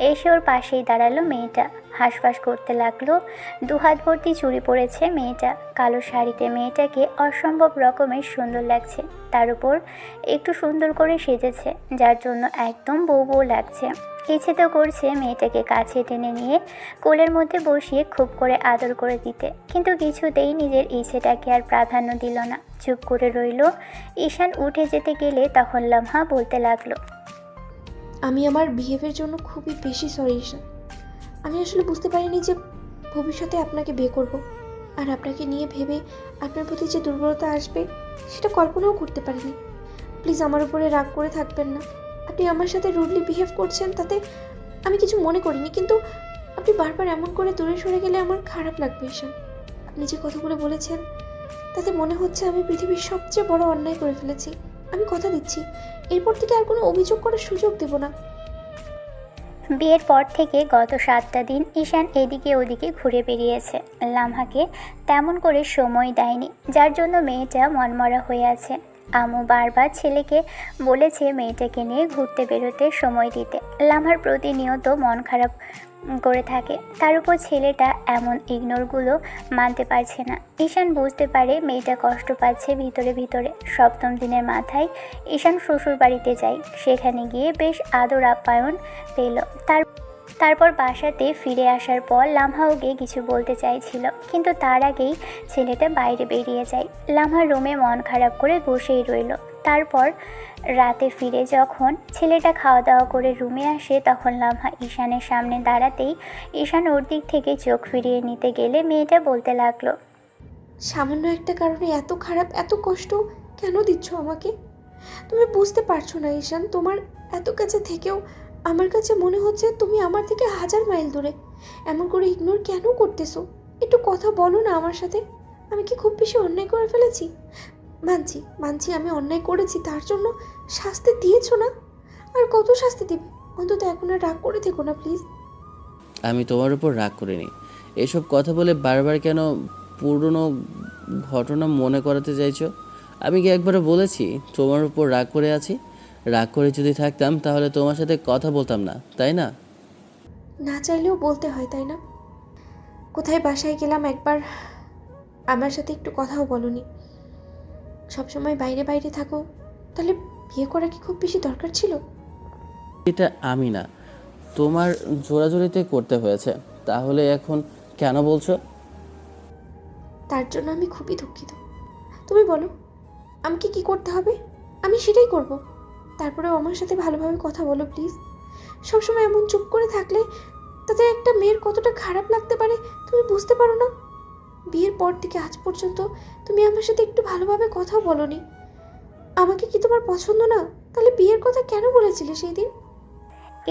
এসে ওর পাশেই দাঁড়ালো মেয়েটা। হাঁসফাঁস করতে লাগলো। দুহাত ভর্তি চুড়ি পরেছে মেয়েটা, কালো শাড়িতে মেয়েটাকে অসম্ভব রকমের সুন্দর লাগছে। তার উপর একটু সুন্দর করে সেজেছে, যার জন্য একদম বউ বউ লাগছে। ইচ্ছে তো করছে মেয়েটাকে কাছে টেনে নিয়ে কোলের মধ্যে বসিয়ে খুব করে আদর করে দিতে, কিন্তু কিছুতেই নিজের ইচ্ছেটাকে আর প্রাধান্য দিল না, চুপ করে রইল। ঈশান উঠে যেতে গেলে তখন লামহা বলতে লাগলো, আমি আমার বিহেভের জন্য খুবই বেশি সরি ঈশান। আমি আসলে বুঝতে পারিনি যে ভবিষ্যতে আপনাকে বিয়ে করব, আর আপনাকে নিয়ে ভেবে আপনার প্রতি যে দুর্বলতা আসবে সেটা কল্পনাও করতে পারিনি। প্লিজ আমার উপরে রাগ করে থাকবেন না। আপনি আমার সাথে রুডলি বিহেভ করছেন, তাতে আমি কিছু মনে করিনি, কিন্তু আপনি বারবার এমন করে দূরে সরে গেলে আমার খারাপ লাগবে ঈশান। আপনি যে কথাগুলো বলেছেন তাতে মনে হচ্ছে আমি পৃথিবীর সবচেয়ে বড় অন্যায় করে ফেলেছি। আমি কথা দিচ্ছি এরপর থেকে আর কোনো অভিযোগ করার সুযোগ দেব না। বিয়ের পর থেকে গত 7টা দিন ঈশান এদিকে ওদিকে ঘুরে বেরিয়েছে, লামহাকে তেমন করে সময় দেয়নি, যার জন্য মেয়েটা মনমরা হয়ে আছে। আমু বারবার ছেলেকে বলেছে মেয়েটাকে নিয়ে ঘুরতে বেরোতে সময় দিতে। লামহার প্রতিনিয়ত মন খারাপ করে থাকে, তার উপর ছেলেটা এমন ইগনোরগুলো মানতে পারছে না। ঈশান বুঝতে পারে মেয়েটা কষ্ট পাচ্ছে ভিতরে ভিতরে। 7ম দিনের মাথায় ঈশান শ্বশুর বাড়িতে যায়, সেখানে গিয়ে বেশ আদর আপ্যায়ন পেল। তারপর বাসাতে ফিরে আসার পর লামহা ওকে কিছু বলতে চাইছিল, কিন্তু তার আগেই ছেলেটা বাইরে বেরিয়ে যায়। লামহা রুমে মন খারাপ করে বসেই রইল। তারপর রাতে ফিরে যখন ছেলেটা খাওয়া দাওয়া করে রুমে আসে, তখন লামহা ঈশানের সামনে দাঁড়াতেই ঈশান ওর দিক থেকে চোখ ফিরিয়ে নিতে গেলে মেয়েটা বলতে লাগলো, সামান্য একটা কারণে এত খারাপ, এত কষ্ট কেন দিচ্ছ আমাকে? তুমি বুঝতে পারছো না ঈশান, তোমার এত কাছে থেকেও আমার কাছে মনে হচ্ছে তুমি আমার থেকে 1000 মাইল দূরে। এমন করে ইগনোর কেন করতেছো? একটু কথা বলো না আমার সাথে। আমি কি খুব বেশি অন্যায় করে ফেলেছি? মানছি আমি অন্যায় করেছি, তার জন্য শাস্তি দিয়েছো না? আর কত শাস্তি দিবে? অন্তত এখন আর রাগ করে থেকো না প্লিজ। আমি তোমার উপর রাগ করিনি। এসব কথা বলে বারবার কেন পুরনো ঘটনা মনে করাতে চাইছো? আমি কি একবারও বলেছি তোমার উপর রাগ করে আছি? রাগ করে যদি থাকতাম তাহলে তোমার সাথে কথা বলতাম না, তাই না? না চাইলেও বলতে হয়, তাই না? কোথায় বাসায় গেলাম একবার, আমার সাথে একটু কথাও বলোনি। সবসময় বাইরে বাইরে থাকো, তাহলে বিয়ে করা কি খুব বেশি দরকার ছিল? এটা আমি না, তোমার জোরাজোরিতে করতে হয়েছে। তাহলে এখন কেন বলছো? তার জন্য আমি খুবই দুঃখিত। তুমি বলো আমাকে কি করতে হবে, আমি সেটাই করব। তারপরেও আমার সাথে ভালোভাবে কথা বলো প্লিজ। সবসময় এমন চুপ করে থাকলে তাতে একটা মেয়ের কতটা খারাপ লাগতে পারে তুমি বুঝতে পারো না? বিয়ের পর থেকে আজ পর্যন্ত তুমি আমার সাথে একটু ভালোভাবে কথা বলোনি। আমাকে কি তোমার পছন্দ না? তাহলে বিয়ের কথা কেন বলেছিলে সেই দিন?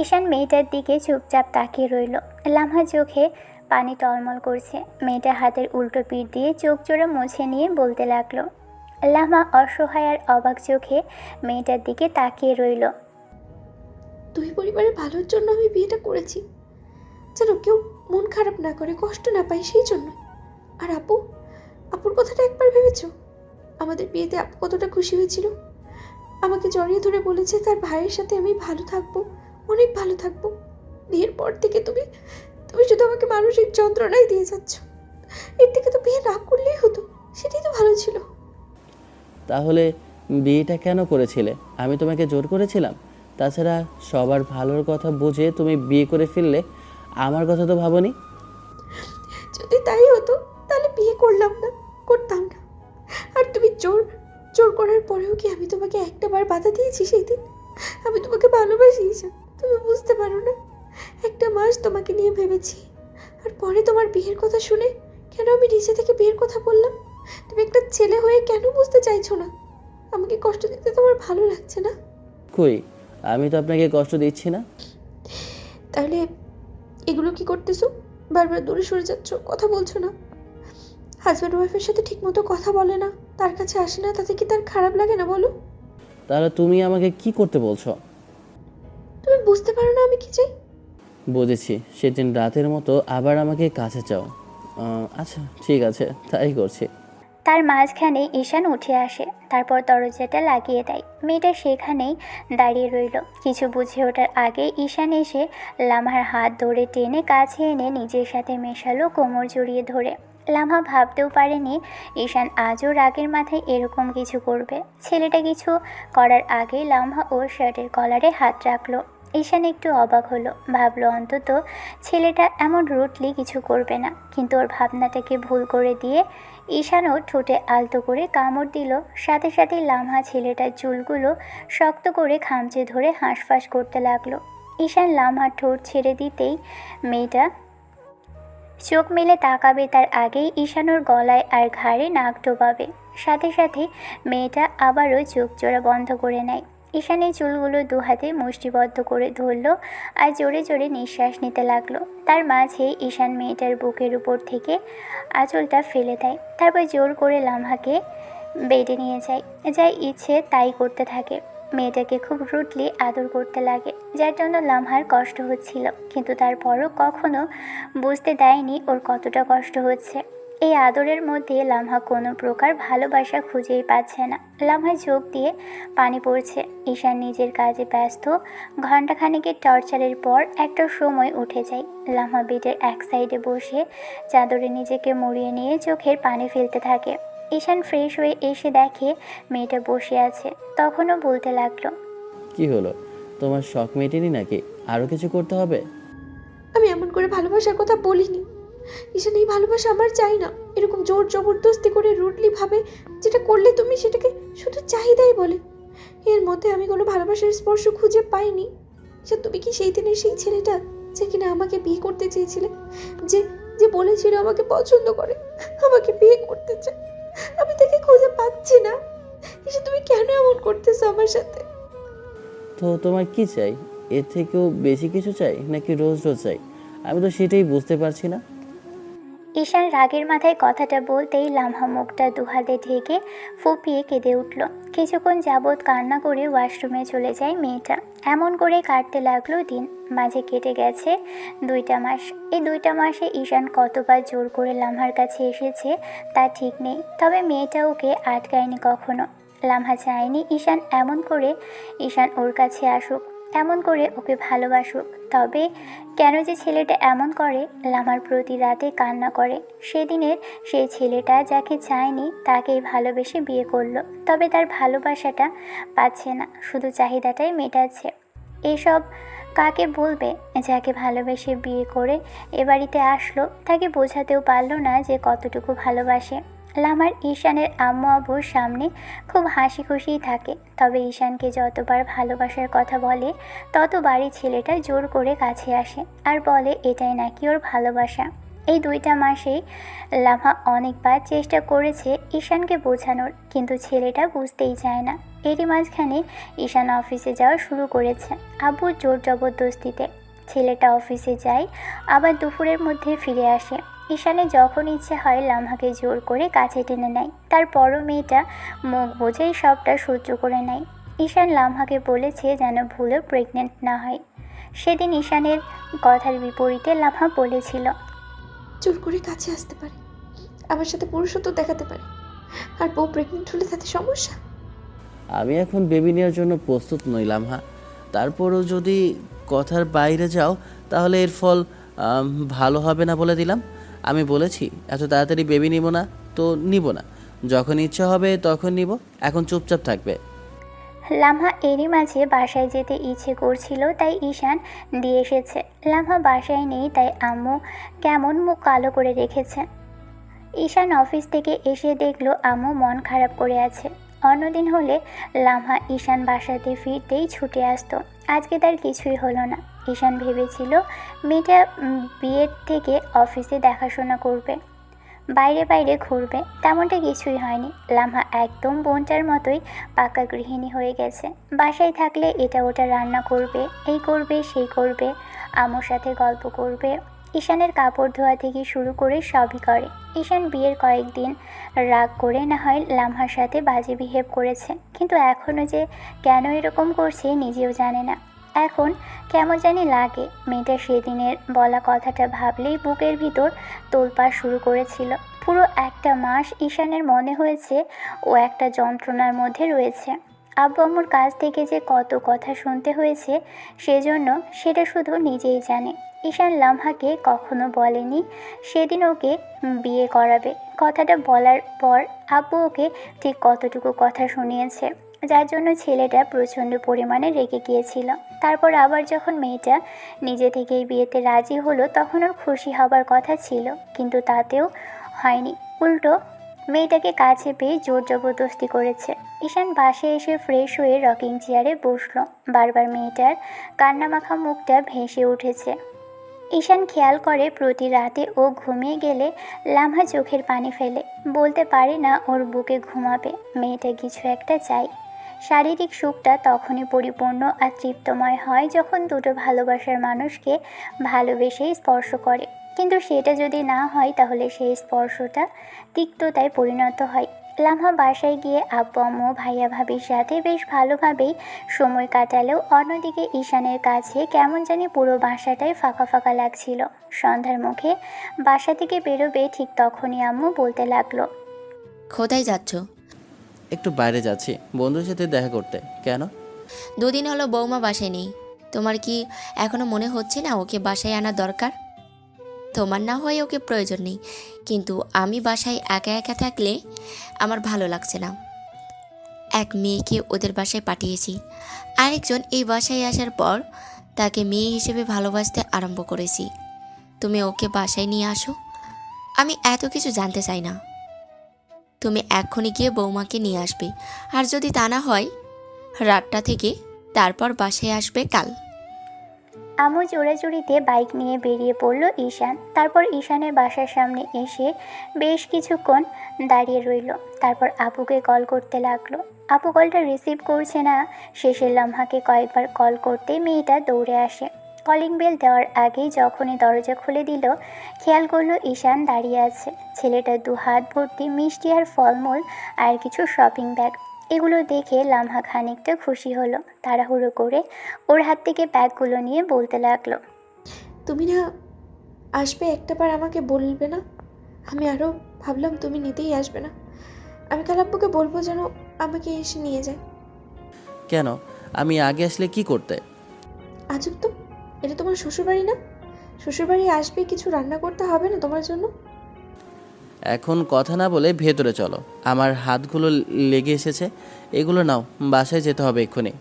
ঈশান মেয়েটার দিকে চুপচাপ তাকিয়ে রইল। লামহা চোখে পানি টলমল করছে। মেয়েটা হাতের উল্টো পিঠ দিয়ে চোখ জোড়া মুছে নিয়ে বলতে লাগলো। লামহা অসহায় আর অবাক চোখে মেয়েটার দিকে তাকিয়ে রইল। দুই পরিবারের ভালোর জন্য আমি বিয়েটা করেছি, যেন কেউ মন খারাপ না করে, কষ্ট না পায়, সেই জন্য। আর আপুর কথাটা একবার ভেবেছো? আমাদের বিয়েতে আপু কতটা খুশি হয়েছিল। আমাকে জড়িয়ে ধরে বলেছে তার ভাইয়ের সাথে আমি ভালো থাকবো, অনেক ভালো থাকবো। বিয়ের পর থেকে তুমি শুধু আমাকে মানসিক যন্ত্রণাই দিয়ে যাচ্ছ। এর থেকে তো বিয়ে না করলেই হতো, সেটাই তো ভালো ছিল। তাহলে বিয়েটা কেন করেছিলে? আমি তোমাকে জোর করেছিলাম? তাছাড়া সবার ভালোর কথা বুঝে তুমি বিয়ে করে ফেললে, আমার কথা তো ভাবোনি। যদি তাই হতো তাহলে বিয়ে করতাম না। আর তুমি জোর করার পরেও কি আমি তোমাকে একটা বার বাধা দিয়েছি সেই দিন? আমি তোমাকে ভালোবাসি, তুমি বুঝতে পারো না। 1 মাস তোমাকে নিয়ে ভেবেছি, আর পরে তোমার বিয়ের কথা শুনে কেন আমি নিজে থেকে বিয়ের কথা বললাম? তুমি একটা ছেলে হয়ে কেন বুঝতে চাইছো না? আমাকে কষ্ট দিতে তোমার ভালো লাগছে না? কই, আমি তো আপনাকে কষ্ট দিচ্ছি না। তাহলে এগুলো কি করতেছো? বারবার দূরে সরে যাচ্ছ, কথা বলছো না। হাজব্যান্ড ওয়াইফের সাথে ঠিকমতো কথা বলে না, তার কাছে আসে না, তাতে কি তার খারাপ লাগে না বলো? তাহলে তুমি আমাকে কি করতে বলছো? তুমি বুঝতে পারো না আমি কি চাই? বুঝেছি, সেদিন রাতের মতো আবার আমাকে কাছে চাও। আচ্ছা ঠিক আছে, তাই করছি। তার মাঝখানে ঈশান উঠে আসে, তারপর দরজাটা লাগিয়ে দেয়। মেয়েটা সেখানেই দাঁড়িয়ে রইল। কিছু বুঝে ওঠার আগে ঈশান এসে লামহার হাত ধরে টেনে কাছে এনে নিজের সাথে মেশালো, কোমর জড়িয়ে ধরে। লামহা ভাবতেও পারেনি ঈশান আজও রাগের মাথায় এরকম কিছু করবে। ছেলেটা কিছু করার আগে লামহা ওর শার্টের কলারে হাত রাখলো। ঈশান একটু অবাক হলো, ভাবলো অন্তত ছেলেটা এমন রুটলি কিছু করবে না। কিন্তু ওর ভাবনাটাকে ভুল করে দিয়ে ঈশানও ঠোঁটে আলতো করে কামড় দিল। সাথে সাথে লামহা ছেলেটার চুলগুলো শক্ত করে খামচে ধরে হাঁসফাঁস করতে লাগলো। ঈশান লামহার ঠোঁট ছেড়ে দিতেই মেয়েটা চোখ মেলে তাকাবে, তার আগেই ঈশান ওর গলায় আর ঘাড়ে নাক ডোবাবে। সাথে সাথে মেয়েটা আবারও চোখ জোড়া বন্ধ করে নেয়। ঈশানের চুলগুলো দু হাতে মুষ্টিবদ্ধ করে ধরল আর জোরে জোরে নিঃশ্বাস নিতে লাগলো। তার মাঝে ঈশান মেয়েটার বুকের উপর থেকে আঁচলটা ফেলে দেয়, তারপর জোর করে লামহাকে বেডে নিয়ে যায়। যা ইচ্ছে তাই করতে থাকে। মেয়েটাকে খুব রুডলি আদর করতে লাগে, যার জন্য লামহার কষ্ট হচ্ছিল, কিন্তু তারপরও কখনো বুঝতে দেয়নি ওর কতটা কষ্ট হচ্ছে। এই আদরের মধ্যে লামহা কোনো প্রকার ভালোবাসা খুঁজেই পাচ্ছে না। লামহার চোখ দিয়ে পানি পড়ছে। ঈশান নিজের কাজে ব্যস্ত। ঘণ্টাখানেকের টর্চারের পর একটা সময় উঠে যায়। লামহা বেডের এক সাইডে বসে চাদরে নিজেকে মুড়িয়ে নিয়ে চোখের পানি ফেলতে থাকে। ঈশান ফ্রেশ হয়ে এসে দেখে মেয়েটা বসে আছে, তখনও বলতে লাগলো, কি হলো, তোমার শখ মেটেনি নাকি? আরও কিছু করতে হবে? আমি এমন করে ভালোবাসার কথা বলিনি। ঈশান, এই ভালোবাসা আমার চাই না। এরকম জোর জবরদস্তি করে রুডলি ভাবে যেটা করলে তুমি সেটাকে শুধু চাহিদাই বলে। এর মধ্যে আমি কোনো ভালোবাসার স্পর্শ খুঁজে পাইনি। ঈশান, তুমি কি সেই দিনের সেই ছেলেটা যে কিনা আমাকে বিয়ে করতে চেয়েছিলে, যে যে বলেছিল আমাকে পছন্দ করে, আমাকে বিয়ে করতে চায়? আমি তাকে খুঁজে পাচ্ছি না। ঈশান, তুমি কেন এমন করতেছো আমার সাথে? তো তোমার কি চাই? এর থেকেও বেশি কিছু চাই নাকি রোজ রোজ চাই? আমি তো সেটাই বুঝতে পারছি না। ঈশান রাগের মাথায় কথাটা বলতেই লামহা মুখটা দুহাতে ঢেকে ফুপিয়ে কেঁদে উঠল। কিছুক্ষণ যাবৎ কান্না করে ওয়াশরুমে চলে যায় মেয়েটা। এমন করে কাটতে লাগলো দিন। মাঝে কেটে গেছে 2টা মাস। এই 2টা মাসে ঈশান কতবার জোর করে লামহার কাছে এসেছে তা ঠিক নেই, তবে মেয়েটা ওকে আটকায়নি কখনো। লামহা চায়নি ঈশান ওর কাছে আসুক, এমন করে ওকে ভালোবাসুক। তবে কেন যে ছেলেটা এমন করে? লামার প্রতি রাতে কান্না করে। সেদিনের সেই ছেলেটা যাকে চায়নি তাকেই ভালোবেসে বিয়ে করলো, তবে তার ভালোবাসাটা পাচ্ছে না, শুধু চাহিদাটাই মেটাচ্ছে। এসব কাকে বলবে? যাকে ভালোবেসে বিয়ে করে এ বাড়িতে আসলো তাকে বোঝাতেও পারলো না যে কতটুকু ভালোবাসে। লামার ঈশানের আম্মু আব্বুর সামনে খুব হাসি খুশিই থাকে, তবে ঈশানকে যতবার ভালোবাসার কথা বলে ততবারই ছেলেটা জোর করে কাছে আসে আর বলে এটাই নাকি ওর ভালোবাসা। এই 2টা মাসেই লামা অনেকবার চেষ্টা করেছে ঈশানকে বোঝানোর, কিন্তু ছেলেটা বুঝতেই চায় না। এরই মাঝখানে ঈশান অফিসে যাওয়া শুরু করেছে আব্বুর জোর জবরদস্তিতে। ছেলেটা অফিসে যায়, আবার দুপুরের মধ্যে ফিরে আসে। ঈশানের যখন ইচ্ছে হয় লামহাকে জোর করে কাছে টেনে নেয়, তারপরও মেয়েটা মুখ বুঝেই সবটা সহ্য করে নেয়। ঈশান লামহাকে বলেছে যেন ভুলেও প্রেগনেন্ট না হয়। সেদিন ঈশানের কথার বিপরীতে লামহা বলেছিল, জোর করে কাছে আসতে পারে, আমার সাথে পুরুষত্ব দেখাতে পারে, আর বউ প্রেগনেন্ট হলে তাতে সমস্যা? আমি এখন বেবি নেওয়ার জন্য প্রস্তুত নই লামহা। তারপরও যদি কথার বাইরে যাও তাহলে এর ফল ভালো হবে না বলে দিলাম। আমি বলেছি এত তাড়াতাড়ি বেবি নিব না, তো নিব না। যখন ইচ্ছা হবে তখন নিব। এখন চুপচাপ থাকবে। লামহা এরই মাঝে বাসায় যেতে ইচ্ছে করছিল, তাই ঈশান দিয়ে এসেছে। লামহা বাসায় নেই, তাই আম্মু কেমন মুখ কালো করে রেখেছে। ঈশান অফিস থেকে এসে দেখলো আম্মু মন খারাপ করে আছে। অন্যদিন হলে লামহা ঈশান বাসাতে ফিরতেই ছুটে আসতো, আজকে তার কিছুই হলো না। ঈশান ভেবেছিল মেয়েটা বিয়ের থেকে অফিসে দেখাশোনা করবে, বাইরে বাইরে ঘুরবে, তেমনটা কিছুই হয়নি। লামহা একদম বোনটার মতোই পাকা গৃহিণী হয়ে গেছে। বাসায় থাকলে এটা ওটা রান্না করবে, এই করবে সেই করবে, আম্মুর সাথে গল্প করবে। ঈশানের কাপড় ধোয়া থেকে শুরু করে সবই করে। ঈশান বিয়ের কয়েকদিন রাগ করে না হয় লামহার সাথে বাজে বিহেভ করেছে, কিন্তু এখনও যে কেন এরকম করছে নিজেও জানে না। এখন কেমন জানি লাগে। মেয়েটা সেদিনের বলা কথাটা ভাবলেই বুকের ভিতর তোলপাড় শুরু করেছিল। পুরো একটা মাস ঈশানের মনে হয়েছে ও একটা যন্ত্রণার মধ্যে রয়েছে। আব্বু আম্মুর কাছ থেকে যে কত কথা শুনতে হয়েছে সেজন্য সেটা শুধু নিজেই জানে। ঈশান লামহাকে কখনো বলেনি সেদিন ওকে বিয়ে করাবে। কথাটা বলার পর আব্বু ওকে ঠিক কতটুকু কথা শুনিয়েছে, যার জন্য ছেলেটা প্রচণ্ড পরিমাণে রেগে গিয়েছিল। তারপর আবার যখন মেয়েটা নিজে থেকেই বিয়েতে রাজি হলো তখন ওর খুশি হবার কথা ছিল, কিন্তু তাতেও হয়নি। উল্টো মেয়েটাকে কাছে পেয়ে জোর জবরদস্তি করেছে। ঈশান বাসে এসে ফ্রেশ হয়ে রকিং চেয়ারে বসলো। বারবার মেয়েটার কান্নামাখা মুখটা ভেসে উঠেছে। ঈশান খেয়াল করে প্রতি রাতে ও ঘুমিয়ে গেলে লামহা চোখের পানি ফেলে, বলতে পারে না ওর বুকে ঘুমাবে। মেয়েটা কিছু একটা চাই। শারীরিক সুখটা তখনই পরিপূর্ণ আর তৃপ্তময় হয় যখন দুটো ভালোবাসার মানুষকে ভালোবেসেই স্পর্শ করে, কিন্তু সেটা যদি না হয় তাহলে সেই স্পর্শটা তিক্ততায় পরিণত হয়। লামহা বাসায় গিয়ে আব্বু আম্মু ভাইয়া ভাবির সাথে বেশ ভালোভাবেই সময় কাটালেও অন্যদিকে ঈশানের কাছে কেমন জানি পুরো বাসাটাই ফাঁকা ফাঁকা লাগছিল। সন্ধ্যার মুখে বাসা থেকে বেরোবে ঠিক তখনই আম্মু বলতে লাগলো, কোথায় যাচ্ছ? একটু বাইরে যাচ্ছি, বন্ধুর সাথে দেখা করতে। কেন? দুদিন হলো বৌমা বাসায় নেই। তোমার কি এখনো মনে হচ্ছে না ওকে বাসায় আনা দরকার? তোমার না হয় ওকে প্রয়োজন নেই, কিন্তু আমি বাসায় একা একা থাকলে আমার ভালো লাগছে না। এক মেয়েকে ওদের বাসায় পাঠিয়েছি, আরেকজন এই বাসায় আসার পর তাকে মেয়ে হিসেবে ভালোবাসতে আরম্ভ করেছি। তুমি ওকে বাসায় নিয়ে আসো। আমি এত কিছু জানতে চাই না। তুমি এক্ষুনি গিয়ে বৌমাকে নিয়ে আসবে, আর যদি তা না হয় রাতটা থেকে তারপর বাসায় আসবে কাল। আম্মু জোড়াজুড়িতে বাইক নিয়ে বেরিয়ে পড়ল ঈশান। তারপর ঈশানের বাসার সামনে এসে বেশ কিছুক্ষণ দাঁড়িয়ে রইল। তারপর আপুকে কল করতে লাগলো। আপু কলটা রিসিভ করছে না। শেষের লামহাকে কয়েকবার কল করতে মেয়েটা দৌড়ে আসে। কলিং বেল দেওয়ার আগেই যখনই দরজা খুলে দিল খেয়াল করলো ঈশান দাঁড়িয়ে আছে। ছেলেটার দু হাত ভর্তি মিষ্টি আর ফলমূল আর কিছু শপিং ব্যাগ। এগুলো দেখে লামহা খানিকটা খুশি হলো। তাড়াহুড়ো করে ওর হাত থেকে ব্যাগগুলো নিয়ে বলতে লাগলো, তুমি না আসবে একটাবার আমাকে বলবে না? আমি আরও ভাবলাম তুমি নিতেই আসবে না। আমি কাল আব্বুকে বলবো যেন আমাকে এসে নিয়ে যায়। কেন? আমি আগে আসলে কি করতে? আজব তো, এটা তোমার শ্বশুরবাড়ি না? শ্বশুরবাড়ি আসবে, কিছু রান্না করতে হবে না তোমার জন্য? এখন কথা না বলে ভেতরে চলো। আমার হাতগুলো লেগে এসেছে। এগুলো নাও, বাসায় যেতে হবে এক্ষুনি।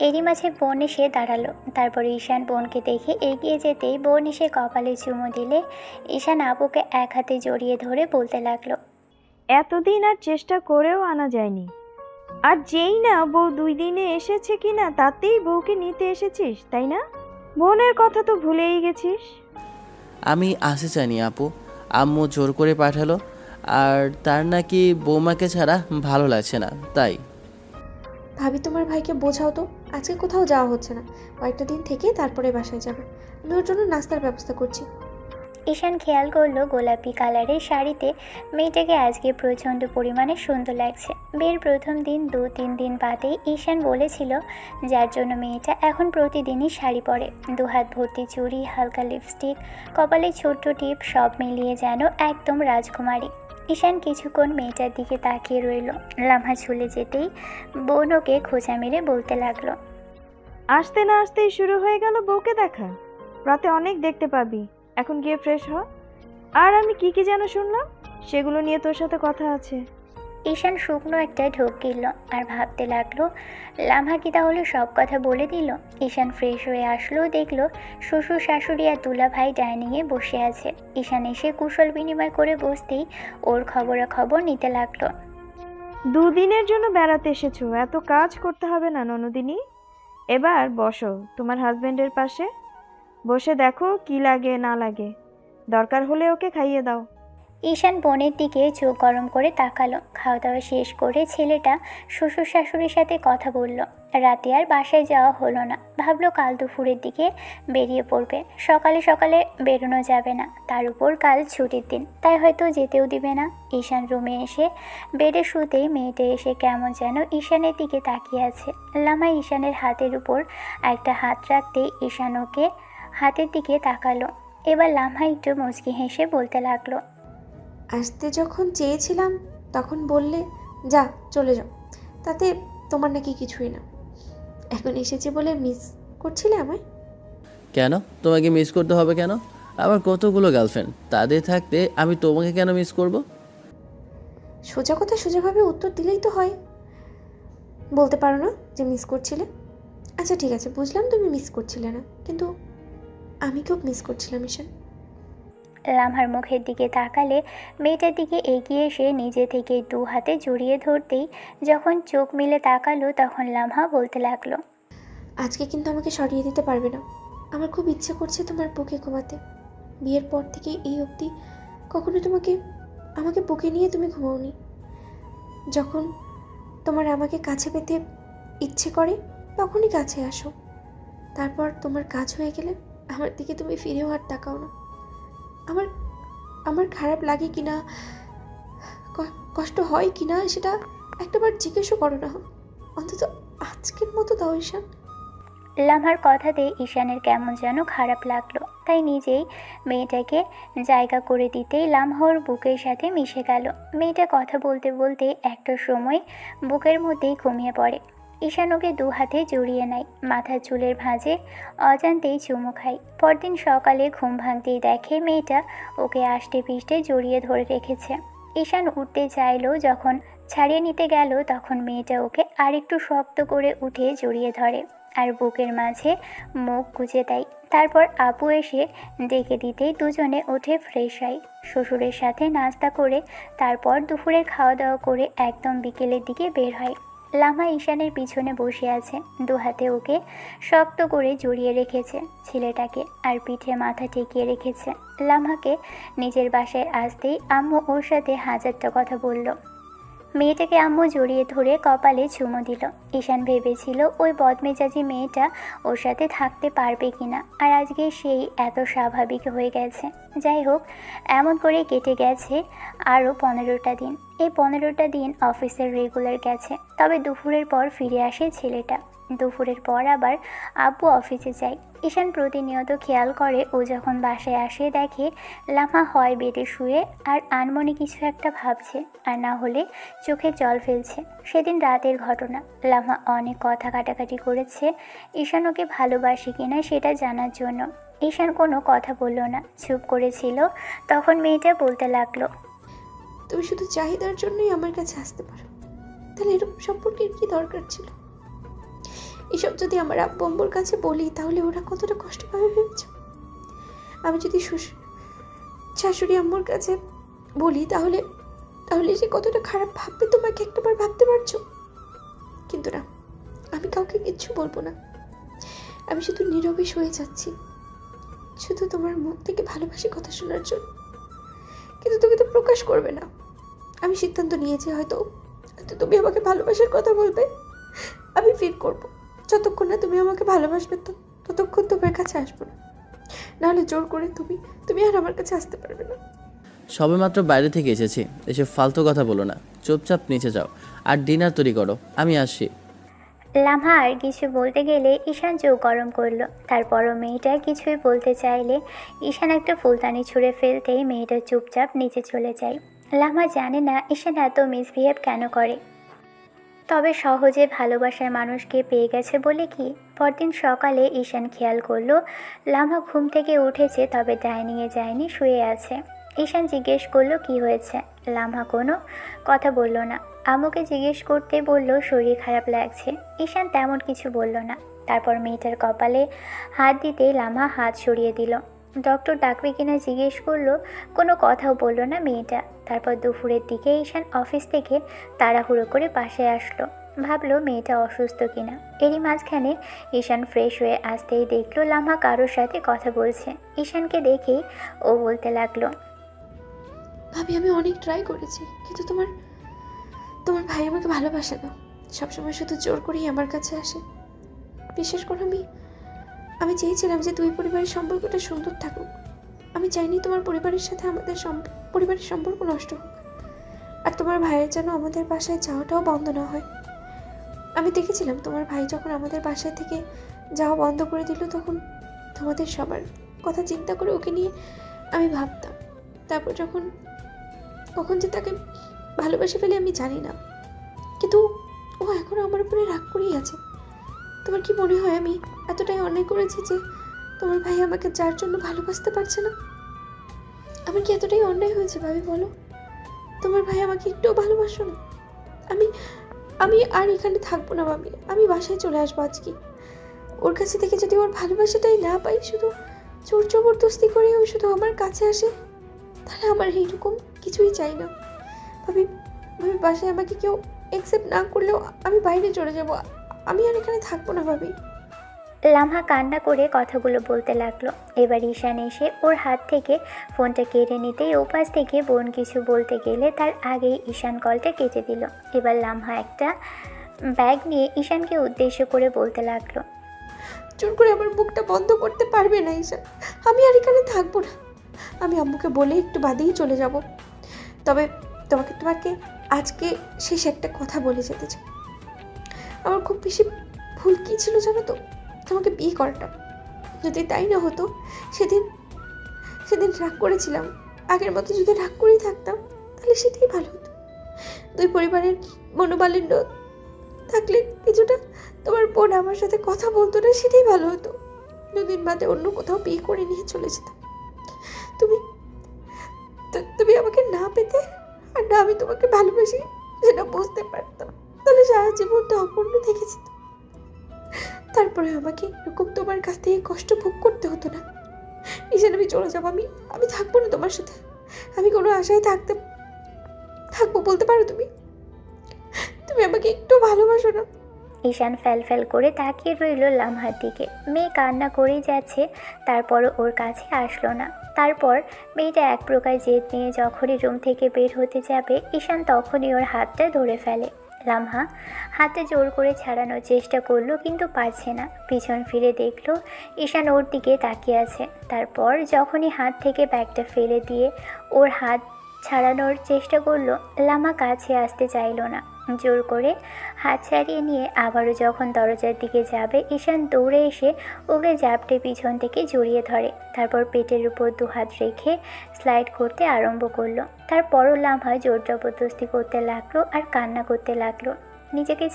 এরই মাঝে বোন এসে দাঁড়ালো। তারপর ঈশান বোনকে দেখে এগিয়ে যেতেই বোন এসে কপালে চুমু দিলে ঈশান আপুকে এক হাতে জড়িয়ে ধরে বলতে লাগলো, এতদিন আর চেষ্টা করেও আনা যায়নি, আর যেই না বউ 2 দিনে এসেছে কিনা তাতেই বউকে নিতে এসেছিস, তাই না? বোনের কথা তো ভুলেই গেছিস। আমি আসতে চাইনি আপু, আম্মু জোর করে পাঠালো। আর তার নাকি বৌমাকে ছাড়া ভালো লাগছে না, তাই। ভাবি তোমার ভাইকে বোঝাও তো, আজকে কোথাও যাওয়া হচ্ছে না, কয়েকটা দিন থেকে তারপরে বাসায় যাবে। আমি ওর জন্য নাস্তার ব্যবস্থা করছি। ঈশান খেয়াল করলো গোলাপি কালারের শাড়িতে মেয়েটাকে আজকে প্রচণ্ড পরিমাণে সুন্দর লাগছে। বিয়ের প্রথম দিন 2-3 দিন বাদেই ঈশান বলেছিল, যার জন্য মেয়েটা এখন প্রতিদিনই শাড়ি পরে। 2 হাত ভর্তি চুড়ি, হালকা লিপস্টিক, কপালে ছোট্ট টিপ, সব মিলিয়ে যেন একদম রাজকুমারী। ঈশান কিছুক্ষণ মেয়েটার দিকে তাকিয়ে রইল। লামহা ঝুলে যেতেই বোন ওকে খোঁচা মেরে বলতে লাগলো, আসতে না আসতেই শুরু হয়ে গেল বউকে দেখা। রাতে অনেক দেখতে পাবি, এখন গিয়ে ফ্রেশ হ। আর আমি কি কি যেন শুনলাম, সেগুলো নিয়ে তোর সাথে কথা আছে। ঈশান শুকনো একটা ঢোক গিলল আর ভাবতে লাগলো, লামহা কি তাহলে সব কথা বলে দিল? ঈশান ফ্রেশ হয়ে আসলো, দেখলো শ্বশুর শাশুড়ি আর দুলা ভাই ডাইনিংয়ে বসে আছে। ঈশান এসে কুশল বিনিময় করে বসতেই ওর খবরাখবর নিতে লাগলো। 2 দিনের জন্য বেড়াতে এসেছো, এত কাজ করতে হবে না ননদিনী। এবার বসো তোমার হাজবেন্ডের পাশে, বসে দেখো কি লাগে না লাগে, দরকার হলে ওকে খাইয়ে দাও। ঈশান বোনের দিকে চোখ গরম করে তাকালো। খাওয়া দাওয়া শেষ করে ছেলেটা শ্বশুর শাশুড়ির সাথে কথা বলল। রাতে আর বাসায় যাওয়া হলো না। ভাবলো কাল দুপুরের দিকে বেরিয়ে পড়বে। সকালে সকালে বেরোনো যাবে না, তার উপর কাল ছুটির দিন, তাই হয়তো যেতেও দিবে না। ঈশান রুমে এসে বেডে শুতেই মেয়েটা এসে কেমন যেন ঈশানের দিকে তাকিয়ে আছে। লামা ঈশানের হাতের উপর একটা হাত রাখতেই ঈশান ওকে হাতের দিকে তাকালো। এবার লামা একটু মুচকি হেসে বলতে লাগলো, আসতে যখন চেয়েছিলাম তখন বললে যা চলে যাও, তাতে তোমার নাকি কিছুই না। এখন এসেছে বলে মিস করছিলে আমায়? কেন তোমাকে মিস করতে হবে কেন? আমার কতগুলো গার্লফ্রেন্ড, তাদের থাকতে আমি তোমাকে কেন মিস করব? সোজা কথা সোজাভাবে উত্তর দিলেই তো হয়। বলতে পারো না যে মিস করছিলে? আচ্ছা ঠিক আছে, বুঝলাম তুমি মিস করছিলে না, কিন্তু আমি খুব মিস করছিলাম ঈশান। লামহার মুখের দিকে তাকালে মেয়েটার দিকে এগিয়ে এসে নিজে থেকে 2 হাতে জড়িয়ে ধরতেই যখন চোখ মিলে তাকালো তখন লামহা বলতে লাগলো, আজকে কিন্তু আমাকে সরিয়ে দিতে পারবে না। আমার খুব ইচ্ছে করছে তোমার বুকে ঘুমাতে। বিয়ের পর থেকে এই অবধি কখনো আমাকে বুকে নিয়ে তুমি ঘুমাওনি। যখন তোমার আমাকে কাছে পেতে ইচ্ছে করে তখনই কাছে আসো, তারপর তোমার কাজ হয়ে গেলে আমার দিকে তুমি ফিরেও আর তাকাও না। আমার খারাপ লাগে কি না, কষ্ট হয় কি না সেটা একটাবার জিজ্ঞেসও করো না, অন্তত আজকের মতো দাও ঈশান। লামহার কথাতে ঈশানের কেমন যেন খারাপ লাগলো, তাই নিজেই মেয়েটাকে জায়গা করে দিতেই লামহার বুকের সাথে মিশে গেল। মেয়েটা কথা বলতে বলতে একটা সময় বুকের মধ্যেই ঘুমিয়ে পড়ে। ঈশান ওকে 2 হাতে জড়িয়ে নেয়, মাথার চুলের ভাঁজে অজান্তেই চুমু খায়। পরদিন সকালে ঘুম ভাঙতেই দেখে মেয়েটা ওকে আষ্টে পিষ্টে জড়িয়ে ধরে রেখেছে। ঈশান উঠতে চাইলো, যখন ছাড়িয়ে নিতে গেল তখন মেয়েটা ওকে আরেকটু শক্ত করে উঠে জড়িয়ে ধরে আর বুকের মাঝে মুখ গুজে দেয়। তারপর আপু এসে ডেকে দিতেই দুজনে উঠে ফ্রেশ হয়, শ্বশুরের সাথে নাস্তা করে তারপর দুপুরে খাওয়া দাওয়া করে একদম বিকেলের দিকে বের হয়। লামা ঈশানের পিছনে বসে আছে, 2 হাতে ওকে শক্ত করে জড়িয়ে রেখেছে ছেলেটাকে, আর পিঠে মাথা ঠেকিয়ে রেখেছে। লামাকে নিজের বাসায় আসতেই আম্মু ওর সাথে হাজারটা কথা বলল। মেয়েটাকে আম্মু জড়িয়ে ধরে কপালে চুমু দিল। ঈশান ভেবেছিল ওই বদমেজাজি মেয়েটা ওর সাথে থাকতে পারবে কিনা, আর আজকে সেই এত স্বাভাবিক হয়ে গেছে। যাই হোক, এমন করে কেটে গেছে আরও 15টা দিন। এই 15টা দিন অফিসের রেগুলার গেছে, তবে দুপুরের পর ফিরে আসে ছেলেটা। দুপুরের পর আবার আব্বু অফিসে যায়। ঈশান প্রতিনিয়ত খেয়াল করে ও যখন বাসায় আসে দেখে লামা হয় বেডে শুয়ে আর আনমনে কিছু একটা ভাবছে, আর না হলে চোখে জল ফেলছে। সেদিন রাতের ঘটনা। লামা অনেক কথা কাটাকাটি করেছে ঈশান ওকে ভালোবাসে কিনা সেটা জানার জন্য। ঈশান কোনো কথা বলল না, চুপ করেছিল। তখন মেয়েটা বলতে লাগলো, তুমি শুধু চাহিদার জন্যই আমার কাছে আসতে পারো, তাহলে এরকম সম্পর্কের কি দরকার ছিল? এসব যদি আমার আব্বু আম্মুর কাছে বলি তাহলে ওরা কতটা কষ্ট পাবে ভেবেছো? আমি যদি শাশুড়ি আম্মুর কাছে বলি তাহলে সে কতটা খারাপ ভাববে তোমাকে একটাবার ভাবতে পারছো? কিন্তু না, আমি কাউকে কিচ্ছু বলবো না। আমি শুধু নীরবে সয়ে যাচ্ছি, শুধু তোমার মুখ থেকে ভালোবাসি কথা শোনার জন্য। কিন্তু তুমি তো প্রকাশ করবে না। আমি সিদ্ধান্ত নিয়েছি, হয়তো তুমি আমাকে ভালোবাসার কথা বলবে, আমি ফিল করবো। যতক্ষণ না তুমি আমাকে ভালোবাসবে ততক্ষণ তোমার কাছে আসবো না, নাহলে জোর করে তুমি আর আমার কাছে আসতে পারবে না। সবেমাত্র বাইরে থেকে এসেছি, এসে ফালতু কথা বলো না, চুপচাপ নিচে যাও আর ডিনার তৈরি করো, আমি আসছি। লামহা আর কিছু বলতে গেলে ঈশান চোখ গরম করলো। তারপরও মেয়েটা কিছুই বলতে চাইলে ঈশান একটা ফুলদানি ছুঁড়ে ফেলতেই মেয়েটা চুপচাপ নিচে চলে যায়। লামহা জানে না ঈশান এত মিসবিহেভ কেন করে, তবে সহজে ভালোবাসার মানুষকে পেয়ে গেছে বলে কি। পরদিন সকালে ঈশান খেয়াল করলো লামহা ঘুম থেকে উঠেছে, তবে ডাইনিংয়ে যায়নি, শুয়ে আছে। ঈশান জিজ্ঞেস করলো কি হয়েছে। লামহা কোনো কথা বলল না। আম্মুকে জিজ্ঞেস করতে বলল শরীর খারাপ লাগছে। ঈশান তেমন কিছু বলল না। তারপর মেয়েটার কপালে হাত দিতেই লামহা হাত সরিয়ে দিল। ডক্টর ডাকবে কিনা জিজ্ঞেস করলো, কোনো কথাও বলল না মেয়েটা। তারপর দুপুরের দিকে ঈশান অফিস থেকে তাড়াহুড়ো করে বাসায় আসলো, ভাবলো মেয়েটা অসুস্থ কিনা। এরই মাঝখানে ঈশান ফ্রেশ হয়ে আসতেই দেখলো লামহা কারোর সাথে কথা বলছে। ঈশানকে দেখেই ও বলতে লাগলো, ভাবি আমি অনেক ট্রাই করেছি, কিন্তু তোমার তোমার ভাই আমাকে ভালোবাসে না, সবসময় শুধু জোর করেই আমার কাছে আসে। বিশেষ করে আমি চেয়েছিলাম যে দুই পরিবারের সম্পর্কটা সুন্দর থাকুক। আমি চাইনি তোমার পরিবারের সাথে আমাদের পরিবারের সম্পর্ক নষ্ট হোক, আর তোমার ভাইয়ের যেন আমাদের বাসায় যাওয়াটাও বন্ধ না হয়। আমি দেখেছিলাম তোমার ভাই যখন আমাদের বাসায় থেকে যাওয়া বন্ধ করে দিল, তখন তোমাদের সবার কথা চিন্তা করে ওকে নিয়ে আমি ভাবতাম। তারপর কখন যে তাকে ভালোবেসে ফেলে আমি জানি না, কিন্তু ও এখনো আমার উপরে রাগ করেই আছে। তোমার কি মনে হয় আমি এতটাই অন্যায় করেছি যে তোমার ভাই আমাকে যার জন্য ভালোবাসতে পারছে না? আমার কি এতটাই অন্যায় হয়েছে ভাবি, বলো? তোমার ভাই আমাকে একটুও ভালোবাসো না? আমি আর এখানে থাকবো না ভাবি, আমি বাসায় চলে আসবো আজকে। ওর কাছে থেকে যদি ওর ভালোবাসাটাই না পাই, শুধু জোর জবরদস্তি করে ও শুধু আমার কাছে আসে, তাহলে আমার এইরকম কিছুই চাই না ভাবি। বাসায় আমাকে কেউ অ্যাকসেপ্ট না করলেও আমি বাইরে চলে যাব, আমি আর এখানে থাকবো না ভাবি। লামহা কান্না করে কথাগুলো বলতে লাগলো। এবার ঈশান এসে ওর হাত থেকে ফোনটা কেড়ে নিতেই ওপাশ থেকে বোন কিছু বলতে গেলে তার আগেই ঈশান কলটা কেটে দিল। এবার লামহা একটা ব্যাগ নিয়ে ঈশানকে উদ্দেশ্য করে বলতে লাগলো, জোর করে আমার মুখটা বন্ধ করতে পারবে না ঈশান, আমি আর এখানে থাকবো না। আমি আম্মুকে বলে একটু বাদেই চলে যাব। তবে তোমাকে আজকে শেষ একটা কথা বলে যেতে চাই। আমার খুব বেশি ভুল কী ছিল জানো তো? তোমাকে বিয়ে করাটা। যদি তাই না হতো, সেদিন রাগ করেছিলাম, আগের মতো যদি রাগ করেই থাকতাম তাহলে সেটাই ভালো হতো। দুই পরিবারের মনোমালিন্য থাকলে কিছুটা তোমার বোন আমার সাথে কথা বলতো না, সেটাই ভালো হতো। দুদিন বাদে অন্য কোথাও বিয়ে করে নিয়ে চলে যেতাম। তুমি আমাকে না পেতে আর না আমি তোমাকে ভালোবাসি সেটা বুঝতে পারতাম, তাহলে সারা জীবনটা অপূর্ণ থেকে যেত। তারপরে আমাকে এরকম তোমার কাছ থেকে কষ্ট ভোগ করতে হতো না। ঈশান আমি চলে যাবো, আমি থাকবো না তোমার সাথে। আমি কোনো আশায় থাকবো বলতে পারো? তুমি আমাকে একটু ভালোবাসো না? ঈশান ফ্যাল করে তাকিয়ে রইল লামহার দিকে। মেয়ে কান্না করেই যাচ্ছে, তারপরও ওর কাছে আসলো না। তারপর মেয়েটা এক প্রকার জেদ নিয়ে যখনই রুম থেকে বের হতে যাবে, ঈশান তখনই ওর হাতটা ধরে ফেলে। লামহা হাতে জোর করে ছাড়ানোর চেষ্টা করলো, কিন্তু পারছে না। পিছন ফিরে দেখলো ঈশান ওর দিকে তাকিয়ে আছে। তারপর যখনই হাত থেকে ব্যাগটা ফেলে দিয়ে ওর হাত ছাড়ানোর চেষ্টা করলো, লামা কাছে আসতে চাইল না। জোর করে হাত ছাড়িয়ে নিয়ে আবারও যখন দরজার দিকে যাবে, ঈশান দৌড়ে এসে ওকে জাপটে পিছন থেকে জড়িয়ে ধরে। তারপর পেটের উপর দু হাত রেখে স্লাইড করতে আরম্ভ করলো। তারপরও লামহা জোর জবরদস্তি করতে লাগলো আর কান্না করতে লাগলো নিজেকে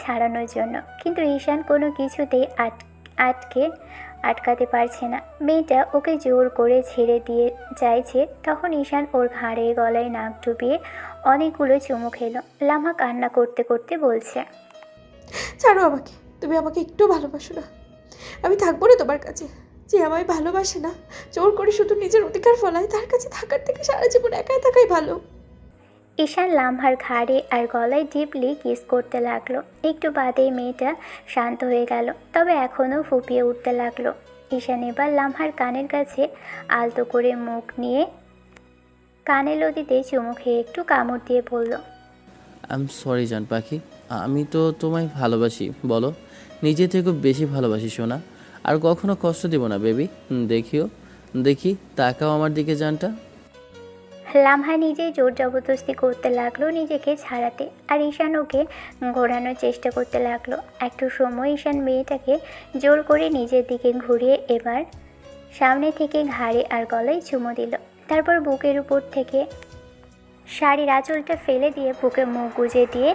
ছাড়ানোর জন্য। কিন্তু ঈশান কোনো কিছুতেই আটকাতে পারছে না। মেয়েটা ওকে জোর করে ছেড়ে দিয়ে চাইছে, তখন ঈশান ওর ঘাড়ে গলায় নাক ডুবিয়ে অনেকগুলো চুমু খেলো। লামহা কান্না করতে করতে বলছে, ছাড়ো আমাকে, তুমি আমাকে একটু ভালোবাসো না? আমি থাকবো না তোমার কাছে। যে আমায় ভালোবাসে না, জোর করে শুধু নিজের অধিকার ফলায়, তার কাছে থাকার থেকে সারা জীবন একাই থাকাই ভালো। ঈশান লামহার ঘাড়ে আর গলায় ডিপলি কিস করতে লাগলো। একটু বাদেই মেয়েটা শান্ত হয়ে গেল, তবে এখনও ফুপিয়ে উঠতে লাগলো। ঈশান এবার লামহার কানের কাছে আলতো করে মুখ নিয়ে কানে লতিতে চুমু খেয়ে একটু কামড় দিয়ে বলল, আই এম সরি জান পাখি, আমি তো তোমায় ভালোবাসি, বলো নিজে থেকে বেশি ভালোবাসি সোনা। আর কখনো কষ্ট দেব না বেবি। দেখি তাকাও আমার দিকে জানটা। লামহা নিজেই জোর জবরদস্তি করতে লাগলো নিজেকে ছাড়াতে, আর ঈশান ওকে ঘোরানোর চেষ্টা করতে লাগলো। একটু সময় ঈশান মেয়েটাকে জোর করে নিজের দিকে ঘুরিয়ে এবার সামনে থেকে ঘাড়ে আর গলায় চুমু দিল। তারপর বুকের উপর থেকে শাড়ির আঁচলটা ফেলে দিয়ে বুকে মুখ গুজে দিয়ে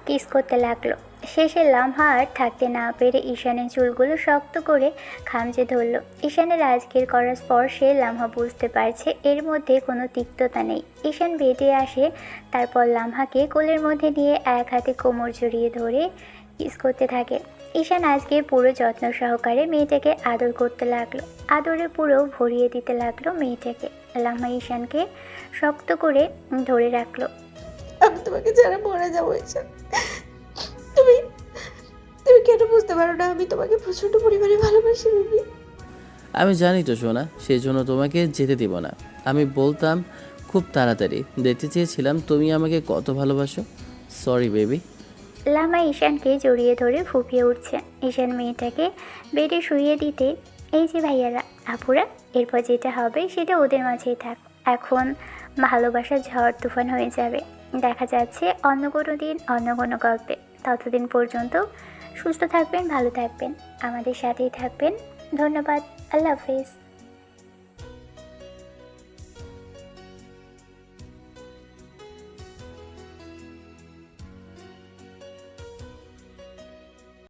কিস করতে লাগলো। শেষে লামহা আর থাকতে না পেরে ঈশানের চুলগুলো শক্ত করে খামচে ধরল। ঈশানের আজকের করা স্পর্শে লামহা বুঝতে পারছে এর মধ্যে কোনো তিক্ততা নেই। ঈশান বেরিয়ে আসে, তারপর লামহাকে কোলের মধ্যে নিয়ে এক হাতে কোমর জড়িয়ে ধরে কিস করতে থাকে। ঈশান আজকে পুরো যত্ন সহকারে মেয়েটাকে আদর করতে লাগলো, আদরে পুরো ভরিয়ে দিতে লাগলো মেয়েটাকে। লামহা ঈশানকে শক্ত করে ধরে রাখলো। আমি তোমাকে ছাড়া মরে যাবো ঈশান। তুমি কেন বুঝতে পারো না? আমি তোমাকে প্রচন্ড পরিমাণে ভালোবাসি বেবি। আমি জানি তো সোনা, সেই জন্য তোমাকে যেতে দিব না। আমি বলতাম খুব তাড়াতাড়ি, দেখতে চেয়েছিলাম তুমি আমাকে কত ভালোবাসো। Sorry baby. লামা ঈশানকে জড়িয়ে ধরে ফুঁপিয়ে উঠছে। ঈশান মেয়েটাকে বেডে শুইয়ে দিতে, এই যে ভাইয়ারা, আপুরা, এরপর যেটা হবে সেটা ওদের মাঝেই থাক। এখন ভালোবাসার ঝড় তুফান হয়ে যাবে। দেখা যাচ্ছে অন্য কোনো দিন অন্য কোনো গল্পে। ততদিন পর্যন্ত সুস্থ থাকবেন, ভালো থাকবেন, আমাদের সাথেই থাকবেন। ধন্যবাদ। আল্লাহ হাফিজ।